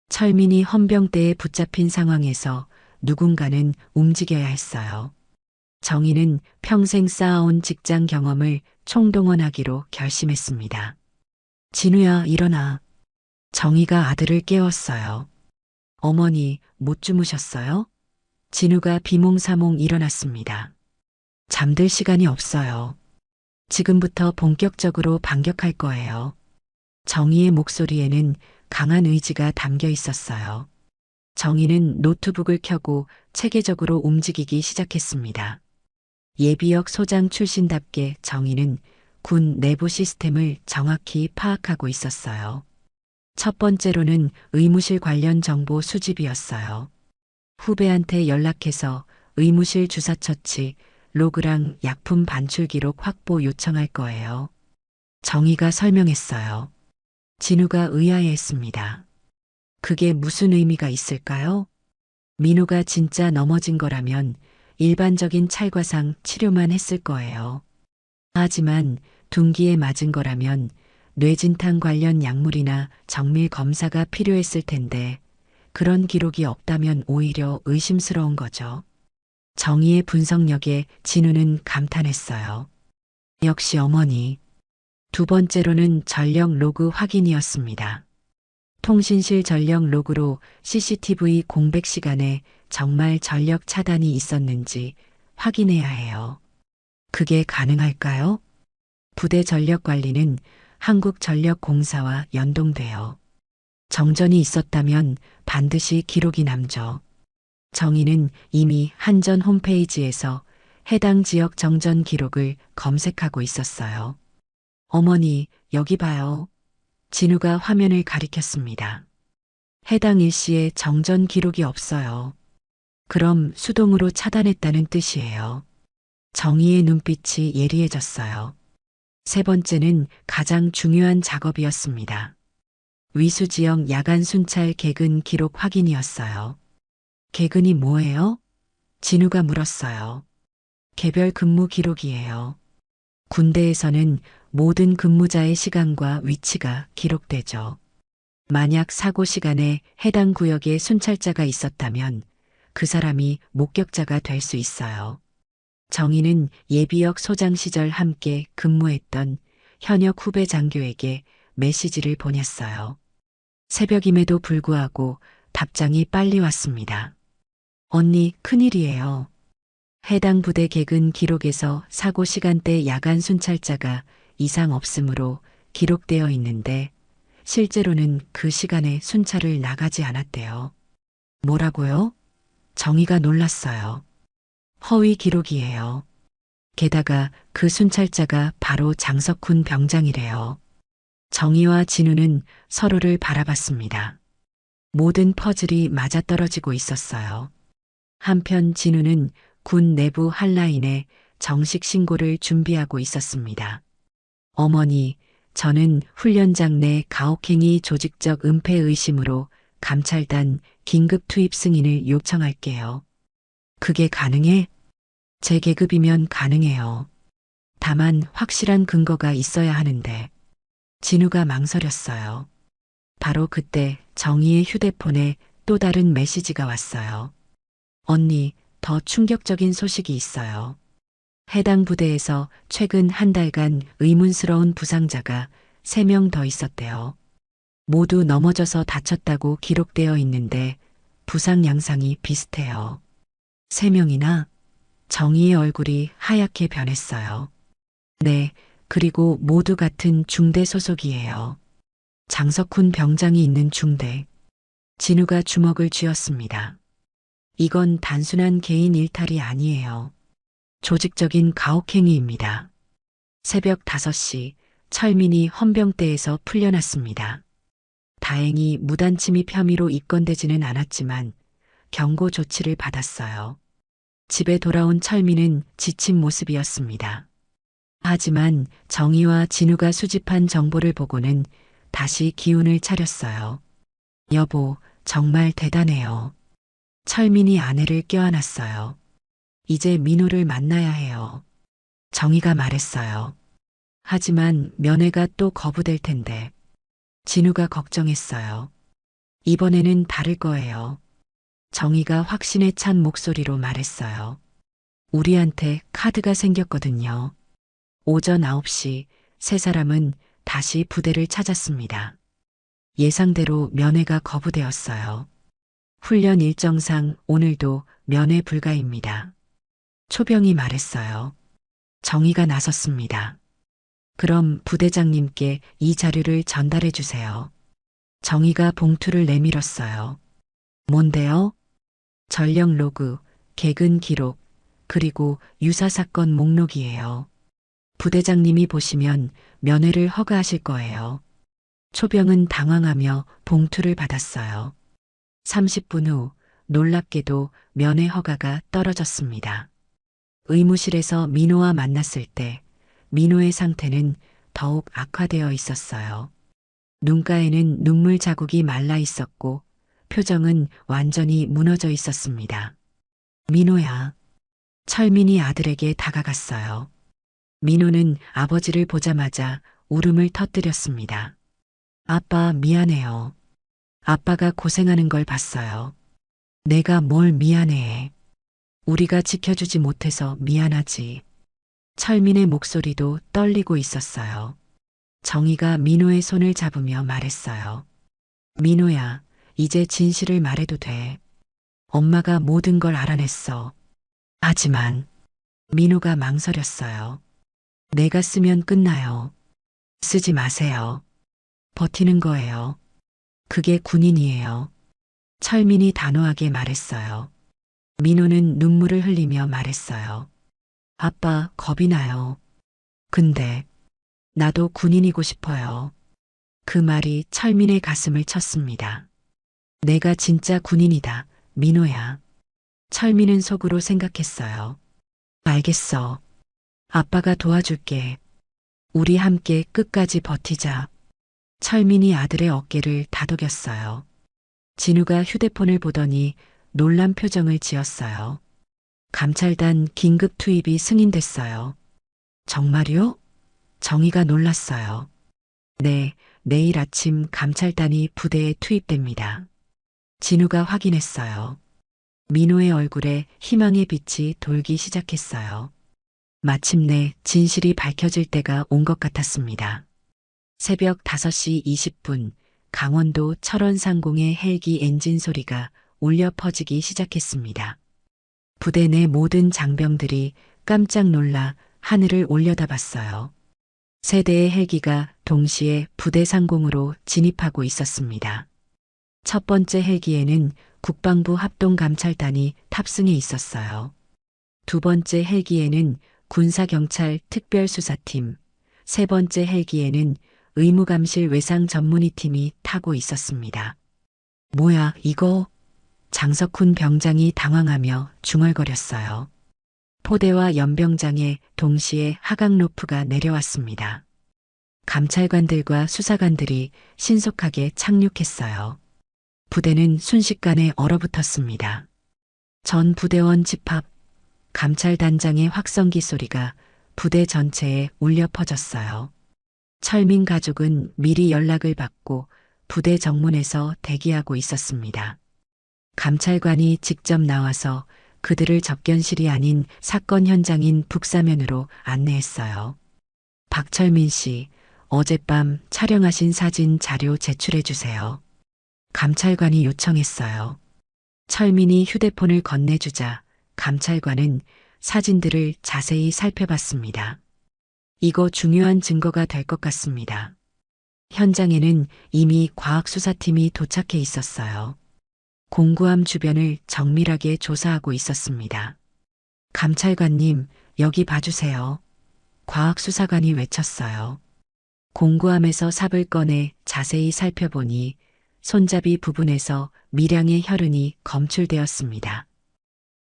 철민이 헌병대에 붙잡힌 상황에서 누군가는 움직여야 했어요. 정희는 평생 쌓아온 직장 경험을 총동원하기로 결심했습니다. 진우야, 일어나. 정희가 아들을 깨웠어요. 어머니, 못 주무셨어요? 진우가 비몽사몽 일어났습니다. 잠들 시간이 없어요. 지금부터 본격적으로 반격할 거예요. 정희의 목소리에는 강한 의지가 담겨 있었어요. 정희는 노트북을 켜고 체계적으로 움직이기 시작했습니다. 예비역 소장 출신답게 정희는 군 내부 시스템을 정확히 파악하고 있었어요. 첫 번째로는 의무실 관련 정보 수집이었어요. 후배한테 연락해서 의무실 주사 처치, 로그랑 약품 반출 기록 확보 요청할 거예요. 정희가 설명했어요. 진우가 의아해했습니다. 그게 무슨 의미가 있을까요? 민호가 진짜 넘어진 거라면 일반적인 찰과상 치료만 했을 거예요. 하지만 둔기에 맞은 거라면 뇌진탕 관련 약물이나 정밀 검사가 필요했을 텐데 그런 기록이 없다면 오히려 의심스러운 거죠. 정희의 분석력에 진우는 감탄했어요. 역시 어머니. 두 번째로는 전력 로그 확인이었습니다. 통신실 전력 로그로 CCTV 공백 시간에 정말 전력 차단이 있었는지 확인해야 해요. 그게 가능할까요? 부대 전력 관리는 한국전력공사와 연동돼요. 정전이 있었다면 반드시 기록이 남죠. 정희는 이미 한전 홈페이지에서 해당 지역 정전 기록을 검색하고 있었어요. 어머니, 여기 봐요. 진우가 화면을 가리켰습니다. 해당 일시에 정전 기록이 없어요. 그럼 수동으로 차단했다는 뜻이에요. 정희의 눈빛이 예리해졌어요. 세 번째는 가장 중요한 작업이었습니다. 위수 지역 야간 순찰 개근 기록 확인이었어요. 개근이 뭐예요? 진우가 물었어요. 개별 근무 기록이에요. 군대에서는 모든 근무자의 시간과 위치가 기록되죠. 만약 사고 시간에 해당 구역에 순찰자가 있었다면 그 사람이 목격자가 될 수 있어요. 정희는 예비역 소장 시절 함께 근무했던 현역 후배 장교에게 메시지를 보냈어요. 새벽임에도 불구하고 답장이 빨리 왔습니다. 언니, 큰일이에요. 해당 부대 개근 기록에서 사고 시간대 야간 순찰자가 이상 없으므로 기록되어 있는데 실제로는 그 시간에 순찰을 나가지 않았대요. 뭐라고요? 정희가 놀랐어요. 허위 기록이에요. 게다가 그 순찰자가 바로 장석훈 병장이래요. 정희와 진우는 서로를 바라봤습니다. 모든 퍼즐이 맞아떨어지고 있었어요. 한편 진우는 군 내부 한라인에 정식 신고를 준비하고 있었습니다. 어머니, 저는 훈련장 내 가혹행위 조직적 은폐 의심으로 감찰단 긴급 투입 승인을 요청할게요. 그게 가능해? 제 계급이면 가능해요. 다만 확실한 근거가 있어야 하는데. 진우가 망설였어요. 바로 그때 정희의 휴대폰에 또 다른 메시지가 왔어요. 언니, 더 충격적인 소식이 있어요. 해당 부대에서 최근 한 달간 의문스러운 부상자가 3명 더 있었대요. 모두 넘어져서 다쳤다고 기록되어 있는데 부상 양상이 비슷해요. 3명이나? 정희의 얼굴이 하얗게 변했어요. 네, 그리고 모두 같은 중대 소속이에요. 장석훈 병장이 있는 중대. 진우가 주먹을 쥐었습니다. 이건 단순한 개인 일탈이 아니에요. 조직적인 가혹행위입니다. 새벽 5시 철민이 헌병대에서 풀려났습니다. 다행히 무단침입 혐의로 입건되지는 않았지만 경고 조치를 받았어요. 집에 돌아온 철민은 지친 모습이었습니다. 하지만 정희와 진우가 수집한 정보를 보고는 다시 기운을 차렸어요. 여보, 정말 대단해요. 철민이 아내를 껴안았어요. 이제 민호를 만나야 해요. 정희가 말했어요. 하지만 면회가 또 거부될 텐데. 진우가 걱정했어요. 이번에는 다를 거예요. 정희가 확신에 찬 목소리로 말했어요. 우리한테 카드가 생겼거든요. 오전 9시 세 사람은 다시 부대를 찾았습니다. 예상대로 면회가 거부되었어요. 훈련 일정상 오늘도 면회 불가입니다. 초병이 말했어요. 정희가 나섰습니다. 그럼 부대장님께 이 자료를 전달해 주세요. 정희가 봉투를 내밀었어요. 뭔데요? 전력 로그, 개근 기록, 그리고 유사사건 목록이에요. 부대장님이 보시면 면회를 허가하실 거예요. 초병은 당황하며 봉투를 받았어요. 30분 후 놀랍게도 면회 허가가 떨어졌습니다. 의무실에서 민호와 만났을 때 민호의 상태는 더욱 악화되어 있었어요. 눈가에는 눈물 자국이 말라 있었고 표정은 완전히 무너져 있었습니다. 민호야. 철민이 아들에게 다가갔어요. 민호는 아버지를 보자마자 울음을 터뜨렸습니다. 아빠 미안해요. 아빠가 고생하는 걸 봤어요. 내가 뭘 미안해. 우리가 지켜주지 못해서 미안하지. 철민의 목소리도 떨리고 있었어요. 정희가 민호의 손을 잡으며 말했어요. 민호야, 이제 진실을 말해도 돼. 엄마가 모든 걸 알아냈어. 하지만 민호가 망설였어요. 내가 쓰면 끝나요. 쓰지 마세요. 버티는 거예요. 그게 군인이에요. 철민이 단호하게 말했어요. 민호는 눈물을 흘리며 말했어요. 아빠, 겁이 나요. 근데 나도 군인이고 싶어요. 그 말이 철민의 가슴을 쳤습니다. 내가 진짜 군인이다, 민호야. 철민은 속으로 생각했어요. 알겠어. 아빠가 도와줄게. 우리 함께 끝까지 버티자. 철민이 아들의 어깨를 다독였어요. 진우가 휴대폰을 보더니 놀란 표정을 지었어요. 감찰단 긴급 투입이 승인됐어요. 정말요? 정희가 놀랐어요. 네, 내일 아침 감찰단이 부대에 투입됩니다. 진우가 확인했어요. 민호의 얼굴에 희망의 빛이 돌기 시작했어요. 마침내 진실이 밝혀질 때가 온 것 같았습니다. 새벽 5시 20분 강원도 철원상공의 헬기 엔진 소리가 울려 퍼지기 시작했습니다. 부대 내 모든 장병들이 깜짝 놀라 하늘을 올려다봤어요. 세 대의 헬기가 동시에 부대 상공으로 진입하고 있었습니다. 첫 번째 헬기에는 국방부 합동감찰단이 탑승해 있었어요. 두 번째 헬기에는 군사경찰 특별수사팀, 세 번째 헬기에는 의무감실 외상 전문의팀이 타고 있었습니다. 뭐야, 이거? 장석훈 병장이 당황하며 중얼거렸어요. 포대와 연병장에 동시에 하강로프가 내려왔습니다. 감찰관들과 수사관들이 신속하게 착륙했어요. 부대는 순식간에 얼어붙었습니다. 전 부대원 집합, 감찰단장의 확성기 소리가 부대 전체에 울려 퍼졌어요. 철민 가족은 미리 연락을 받고 부대 정문에서 대기하고 있었습니다. 감찰관이 직접 나와서 그들을 접견실이 아닌 사건 현장인 북사면으로 안내했어요. 박철민 씨, 어젯밤 촬영하신 사진 자료 제출해 주세요. 감찰관이 요청했어요. 철민이 휴대폰을 건네주자 감찰관은 사진들을 자세히 살펴봤습니다. 이거 중요한 증거가 될 것 같습니다. 현장에는 이미 과학수사팀이 도착해 있었어요. 공구함 주변을 정밀하게 조사하고 있었습니다. 감찰관님, 여기 봐주세요. 과학수사관이 외쳤어요. 공구함에서 삽을 꺼내 자세히 살펴보니 손잡이 부분에서 미량의 혈흔이 검출되었습니다.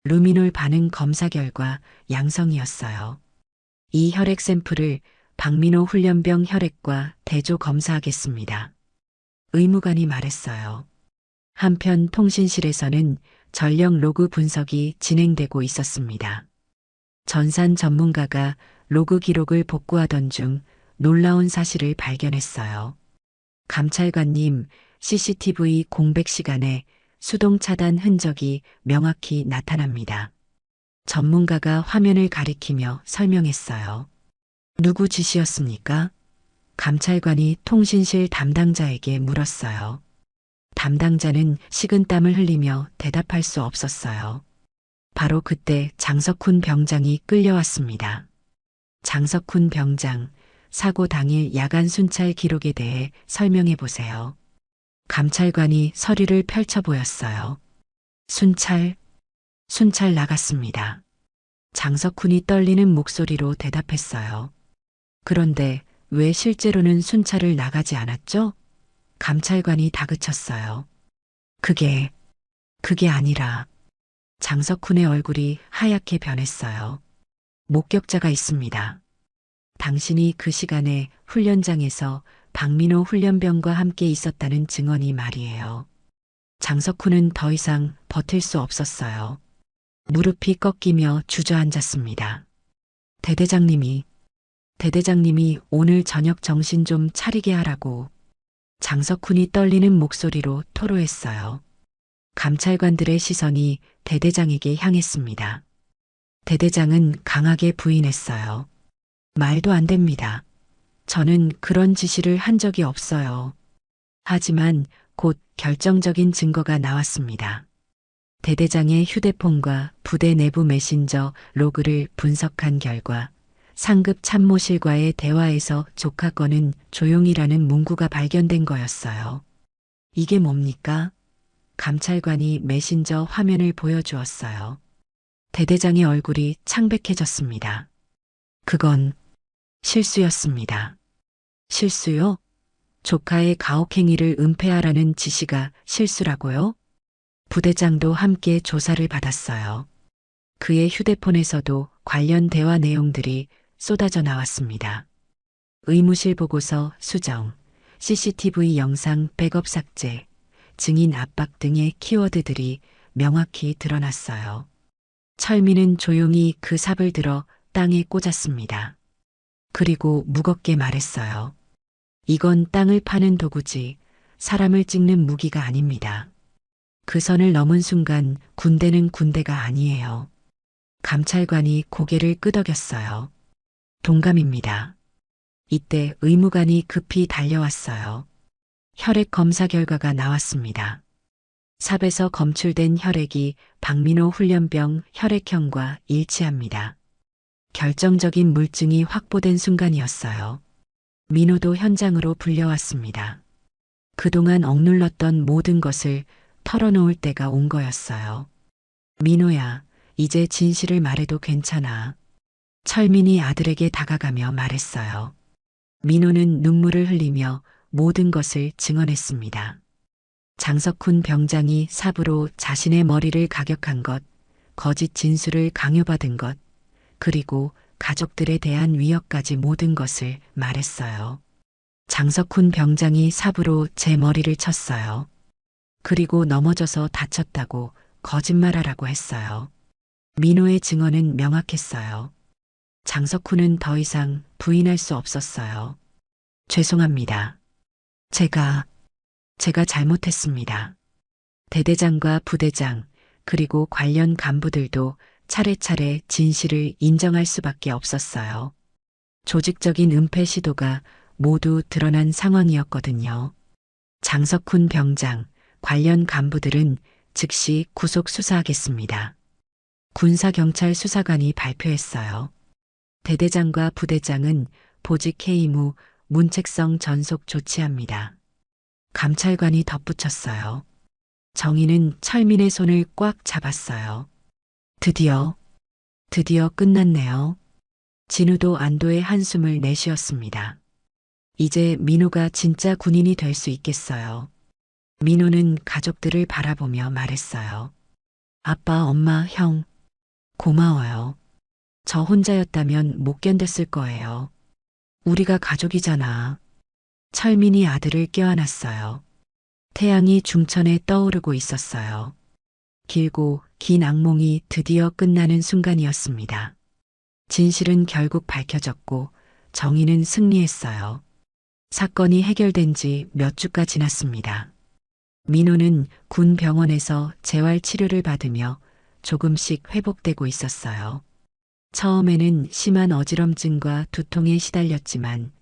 루미놀 반응 검사 결과 양성이었어요. 이 혈액 샘플을 박민호 훈련병 혈액과 대조 검사하겠습니다. 의무관이 말했어요. 한편 통신실에서는 전력 로그 분석이 진행되고 있었습니다. 전산 전문가가 로그 기록을 복구하던 중 놀라운 사실을 발견했어요. 감찰관님, CCTV 공백 시간에 수동 차단 흔적이 명확히 나타납니다. 전문가가 화면을 가리키며 설명했어요. 누구 지시였습니까? 감찰관이 통신실 담당자에게 물었어요. 담당자는 식은땀을 흘리며 대답할 수 없었어요. 바로 그때 장석훈 병장이 끌려왔습니다. 장석훈 병장, 사고 당일 야간 순찰 기록에 대해 설명해 보세요. 감찰관이 서류를 펼쳐 보였어요. 순찰 나갔습니다. 장석훈이 떨리는 목소리로 대답했어요. 그런데 왜 실제로는 순찰을 나가지 않았죠? 감찰관이 다그쳤어요. 그게 아니라 장석훈의 얼굴이 하얗게 변했어요. 목격자가 있습니다. 당신이 그 시간에 훈련장에서 박민호 훈련병과 함께 있었다는 증언이 말이에요. 장석훈은 더 이상 버틸 수 없었어요. 무릎이 꺾이며 주저앉았습니다. 대대장님이 오늘 저녁 정신 좀 차리게 하라고. 장석훈이 떨리는 목소리로 토로했어요. 감찰관들의 시선이 대대장에게 향했습니다. 대대장은 강하게 부인했어요. 말도 안 됩니다. 저는 그런 지시를 한 적이 없어요. 하지만 곧 결정적인 증거가 나왔습니다. 대대장의 휴대폰과 부대 내부 메신저 로그를 분석한 결과 상급 참모실과의 대화에서 조카 건은 조용이라는 문구가 발견된 거였어요. 이게 뭡니까? 감찰관이 메신저 화면을 보여주었어요. 대대장의 얼굴이 창백해졌습니다. 그건 실수였습니다. 실수요? 조카의 가혹행위를 은폐하라는 지시가 실수라고요? 부대장도 함께 조사를 받았어요. 그의 휴대폰에서도 관련 대화 내용들이 쏟아져 나왔습니다. 의무실 보고서 수정, CCTV 영상 백업 삭제, 증인 압박 등의 키워드들이 명확히 드러났어요. 철민은 조용히 그 삽을 들어 땅에 꽂았습니다. 그리고 무겁게 말했어요. 이건 땅을 파는 도구지 사람을 찍는 무기가 아닙니다. 그 선을 넘은 순간 군대는 군대가 아니에요. 감찰관이 고개를 끄덕였어요. 동감입니다. 이때 의무관이 급히 달려왔어요. 혈액 검사 결과가 나왔습니다. 삽에서 검출된 혈액이 박민호 훈련병 혈액형과 일치합니다. 결정적인 물증이 확보된 순간이었어요. 민호도 현장으로 불려왔습니다. 그동안 억눌렀던 모든 것을 털어놓을 때가 온 거였어요. 민호야, 이제 진실을 말해도 괜찮아. 철민이 아들에게 다가가며 말했어요. 민호는 눈물을 흘리며 모든 것을 증언했습니다. 장석훈 병장이 삽으로 자신의 머리를 가격한 것, 거짓 진술을 강요받은 것, 그리고 가족들에 대한 위협까지 모든 것을 말했어요. 장석훈 병장이 삽으로 제 머리를 쳤어요. 그리고 넘어져서 다쳤다고 거짓말하라고 했어요. 민호의 증언은 명확했어요. 장석훈은 더 이상 부인할 수 없었어요. 죄송합니다. 제가 잘못했습니다. 대대장과 부대장, 그리고 관련 간부들도 차례차례 진실을 인정할 수밖에 없었어요. 조직적인 은폐 시도가 모두 드러난 상황이었거든요. 장석훈 병장, 관련 간부들은 즉시 구속 수사하겠습니다. 군사경찰 수사관이 발표했어요. 대대장과 부대장은 보직 해임 후 문책성 전속 조치합니다. 감찰관이 덧붙였어요. 정의는 철민의 손을 꽉 잡았어요. 드디어 끝났네요. 진우도 안도의 한숨을 내쉬었습니다. 이제 민호가 진짜 군인이 될 수 있겠어요. 민호는 가족들을 바라보며 말했어요. 아빠, 엄마, 형, 고마워요. 저 혼자였다면 못 견뎠을 거예요. 우리가 가족이잖아. 철민이 아들을 껴안았어요. 태양이 중천에 떠오르고 있었어요. 길고 긴 악몽이 드디어 끝나는 순간이었습니다. 진실은 결국 밝혀졌고 정의는 승리했어요. 사건이 해결된 지 몇 주가 지났습니다. 민호는 군 병원에서 재활 치료를 받으며 조금씩 회복되고 있었어요. 처음에는 심한 어지럼증과 두통에 시달렸지만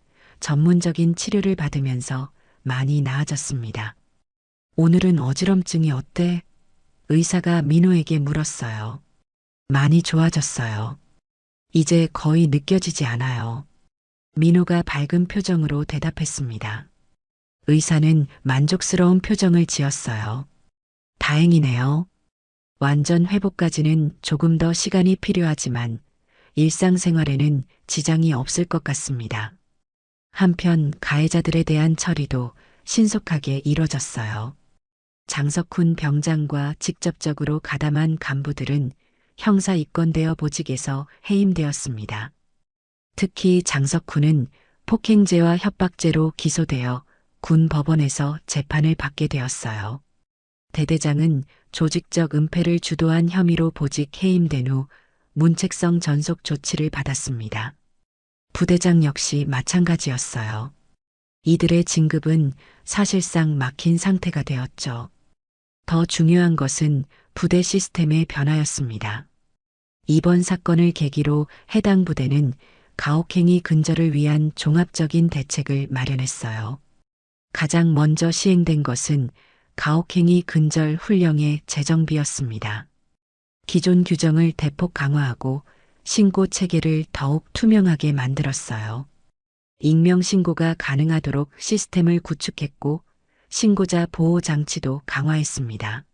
전문적인 치료를 받으면서 많이 나아졌습니다. 오늘은 어지럼증이 어때? 의사가 민호에게 물었어요. 많이 좋아졌어요. 이제 거의 느껴지지 않아요. 민호가 밝은 표정으로 대답했습니다. 의사는 만족스러운 표정을 지었어요. 다행이네요. 완전 회복까지는 조금 더 시간이 필요하지만 일상생활에는 지장이 없을 것 같습니다. 한편 가해자들에 대한 처리도 신속하게 이뤄졌어요. 장석훈 병장과 직접적으로 가담한 간부들은 형사 입건되어 보직에서 해임되었습니다. 특히 장석훈은 폭행죄와 협박죄로 기소되어 군 법원에서 재판을 받게 되었어요. 대대장은 조직적 은폐를 주도한 혐의로 보직 해임된 후 문책성 전속 조치를 받았습니다. 부대장 역시 마찬가지였어요. 이들의 진급은 사실상 막힌 상태가 되었죠. 더 중요한 것은 부대 시스템의 변화였습니다. 이번 사건을 계기로 해당 부대는 가혹행위 근절을 위한 종합적인 대책을 마련했어요. 가장 먼저 시행된 것은 가혹행위 근절 훈령의 재정비였습니다. 기존 규정을 대폭 강화하고 신고 체계를 더욱 투명하게 만들었어요. 익명 신고가 가능하도록 시스템을 구축했고 신고자 보호 장치도 강화했습니다.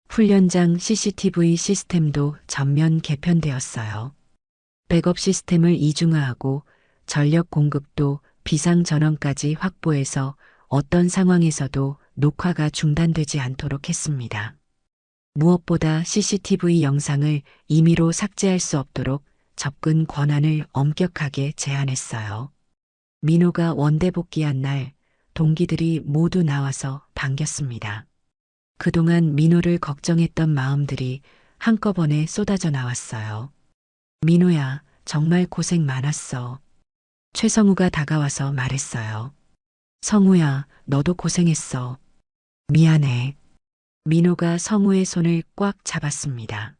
훈련장 CCTV 시스템도 전면 개편되었어요. 백업 시스템을 이중화하고 전력 공급도 비상전원까지 확보해서 어떤 상황에서도 녹화가 중단되지 않도록 했습니다. 무엇보다 CCTV 영상을 임의로 삭제할 수 없도록 접근 권한을 엄격하게 제한했어요. 민호가 원대 복귀한 날 동기들이 모두 나와서 반겼습니다. 그동안 민호를 걱정했던 마음들이 한꺼번에 쏟아져 나왔어요. 민호야, 정말 고생 많았어. 최성우가 다가와서 말했어요. 성우야, 너도 고생했어. 미안해. 민호가 성우의 손을 꽉 잡았습니다.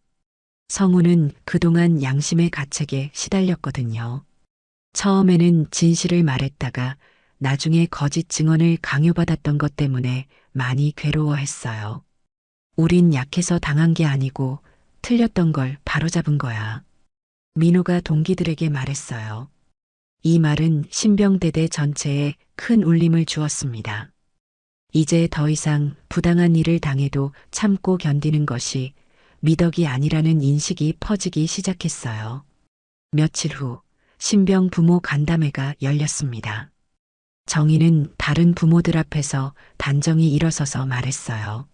성우는 그동안 양심의 가책에 시달렸거든요. 처음에는 진실을 말했다가 나중에 거짓 증언을 강요받았던 것 때문에 많이 괴로워했어요. 우린 약해서 당한 게 아니고 틀렸던 걸 바로잡은 거야. 민호가 동기들에게 말했어요. 이 말은 신병대대 전체에 큰 울림을 주었습니다. 이제 더 이상 부당한 일을 당해도 참고 견디는 것이 미덕이 아니라는 인식이 퍼지기 시작했어요. 며칠 후 신병 부모 간담회가 열렸습니다. 정희는 다른 부모들 앞에서 단정히 일어서서 말했어요.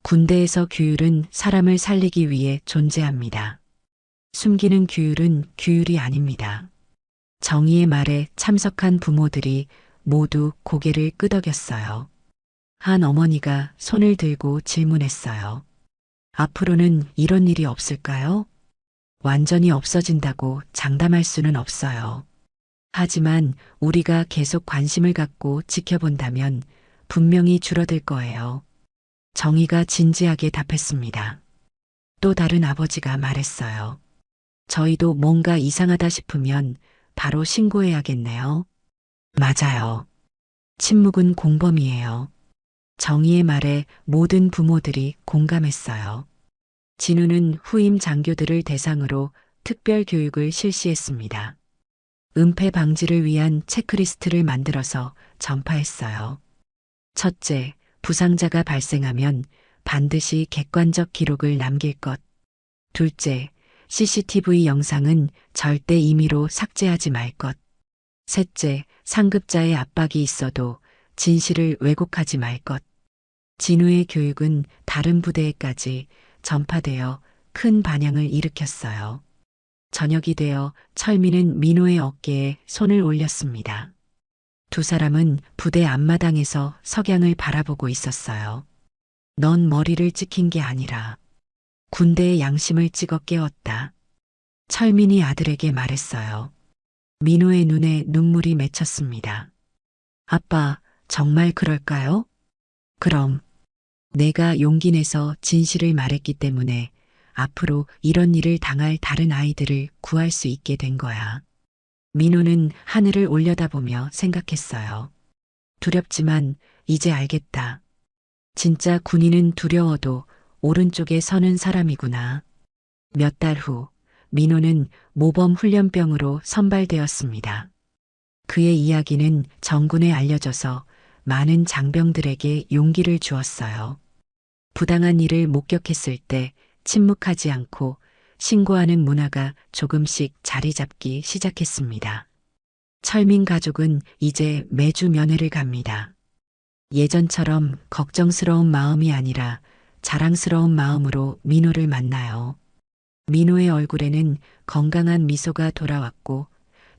군대에서 규율은 사람을 살리기 위해 존재합니다. 숨기는 규율은 규율이 아닙니다. 정희의 말에 참석한 부모들이 모두 고개를 끄덕였어요. 한 어머니가 손을 들고 질문했어요. 앞으로는 이런 일이 없을까요? 완전히 없어진다고 장담할 수는 없어요. 하지만 우리가 계속 관심을 갖고 지켜본다면 분명히 줄어들 거예요. 정희가 진지하게 답했습니다. 또 다른 아버지가 말했어요. 저희도 뭔가 이상하다 싶으면 바로 신고해야겠네요. 맞아요. 침묵은 공범이에요. 정희의 말에 모든 부모들이 공감했어요. 진우는 후임 장교들을 대상으로 특별 교육을 실시했습니다. 은폐 방지를 위한 체크리스트를 만들어서 전파했어요. 첫째, 부상자가 발생하면 반드시 객관적 기록을 남길 것. 둘째, CCTV 영상은 절대 임의로 삭제하지 말 것. 셋째, 상급자의 압박이 있어도 진실을 왜곡하지 말 것. 진우의 교육은 다른 부대에까지 전파되어 큰 반향을 일으켰어요. 저녁이 되어 철민은 민호의 어깨에 손을 올렸습니다. 두 사람은 부대 앞마당에서 석양을 바라보고 있었어요. 넌 머리를 찍힌 게 아니라 군대의 양심을 찍어 깨웠다. 철민이 아들에게 말했어요. 민호의 눈에 눈물이 맺혔습니다. 아빠, 정말 그럴까요? 그럼 내가 용기 내서 진실을 말했기 때문에 앞으로 이런 일을 당할 다른 아이들을 구할 수 있게 된 거야. 민호는 하늘을 올려다보며 생각했어요. 두렵지만 이제 알겠다. 진짜 군인은 두려워도 오른쪽에 서는 사람이구나. 몇 달 후, 민호는 모범 훈련병으로 선발되었습니다. 그의 이야기는 정군에 알려져서 많은 장병들에게 용기를 주었어요. 부당한 일을 목격했을 때 침묵하지 않고 신고하는 문화가 조금씩 자리 잡기 시작했습니다. 철민 가족은 이제 매주 면회를 갑니다. 예전처럼 걱정스러운 마음이 아니라 자랑스러운 마음으로 민호를 만나요. 민호의 얼굴에는 건강한 미소가 돌아왔고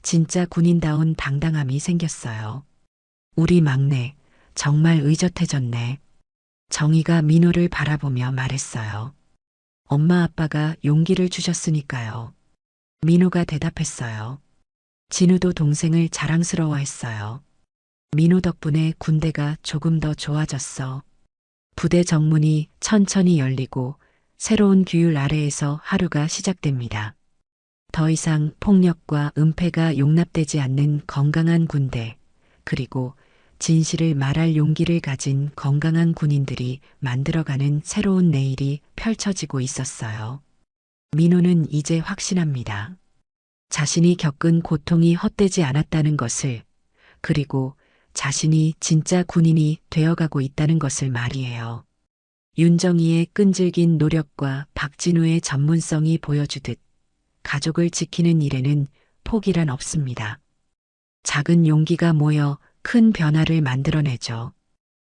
진짜 군인다운 당당함이 생겼어요. 우리 막내, 정말 의젓해졌네. 정희가 민호를 바라보며 말했어요. 엄마 아빠가 용기를 주셨으니까요. 민호가 대답했어요. 진우도 동생을 자랑스러워했어요. 민호 덕분에 군대가 조금 더 좋아졌어. 부대 정문이 천천히 열리고 새로운 규율 아래에서 하루가 시작됩니다. 더 이상 폭력과 은폐가 용납되지 않는 건강한 군대, 그리고 진실을 말할 용기를 가진 건강한 군인들이 만들어가는 새로운 내일이 펼쳐지고 있었어요. 민호는 이제 확신합니다. 자신이 겪은 고통이 헛되지 않았다는 것을, 그리고 자신이 진짜 군인이 되어가고 있다는 것을 말이에요. 윤정희의 끈질긴 노력과 박진우의 전문성이 보여주듯 가족을 지키는 일에는 포기란 없습니다. 작은 용기가 모여 큰 변화를 만들어내죠.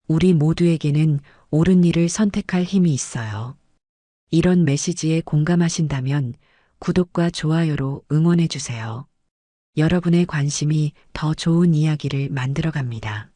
우리 모두에게는 옳은 일을 선택할 힘이 있어요. 이런 메시지에 공감하신다면 구독과 좋아요로 응원해주세요. 여러분의 관심이 더 좋은 이야기를 만들어갑니다.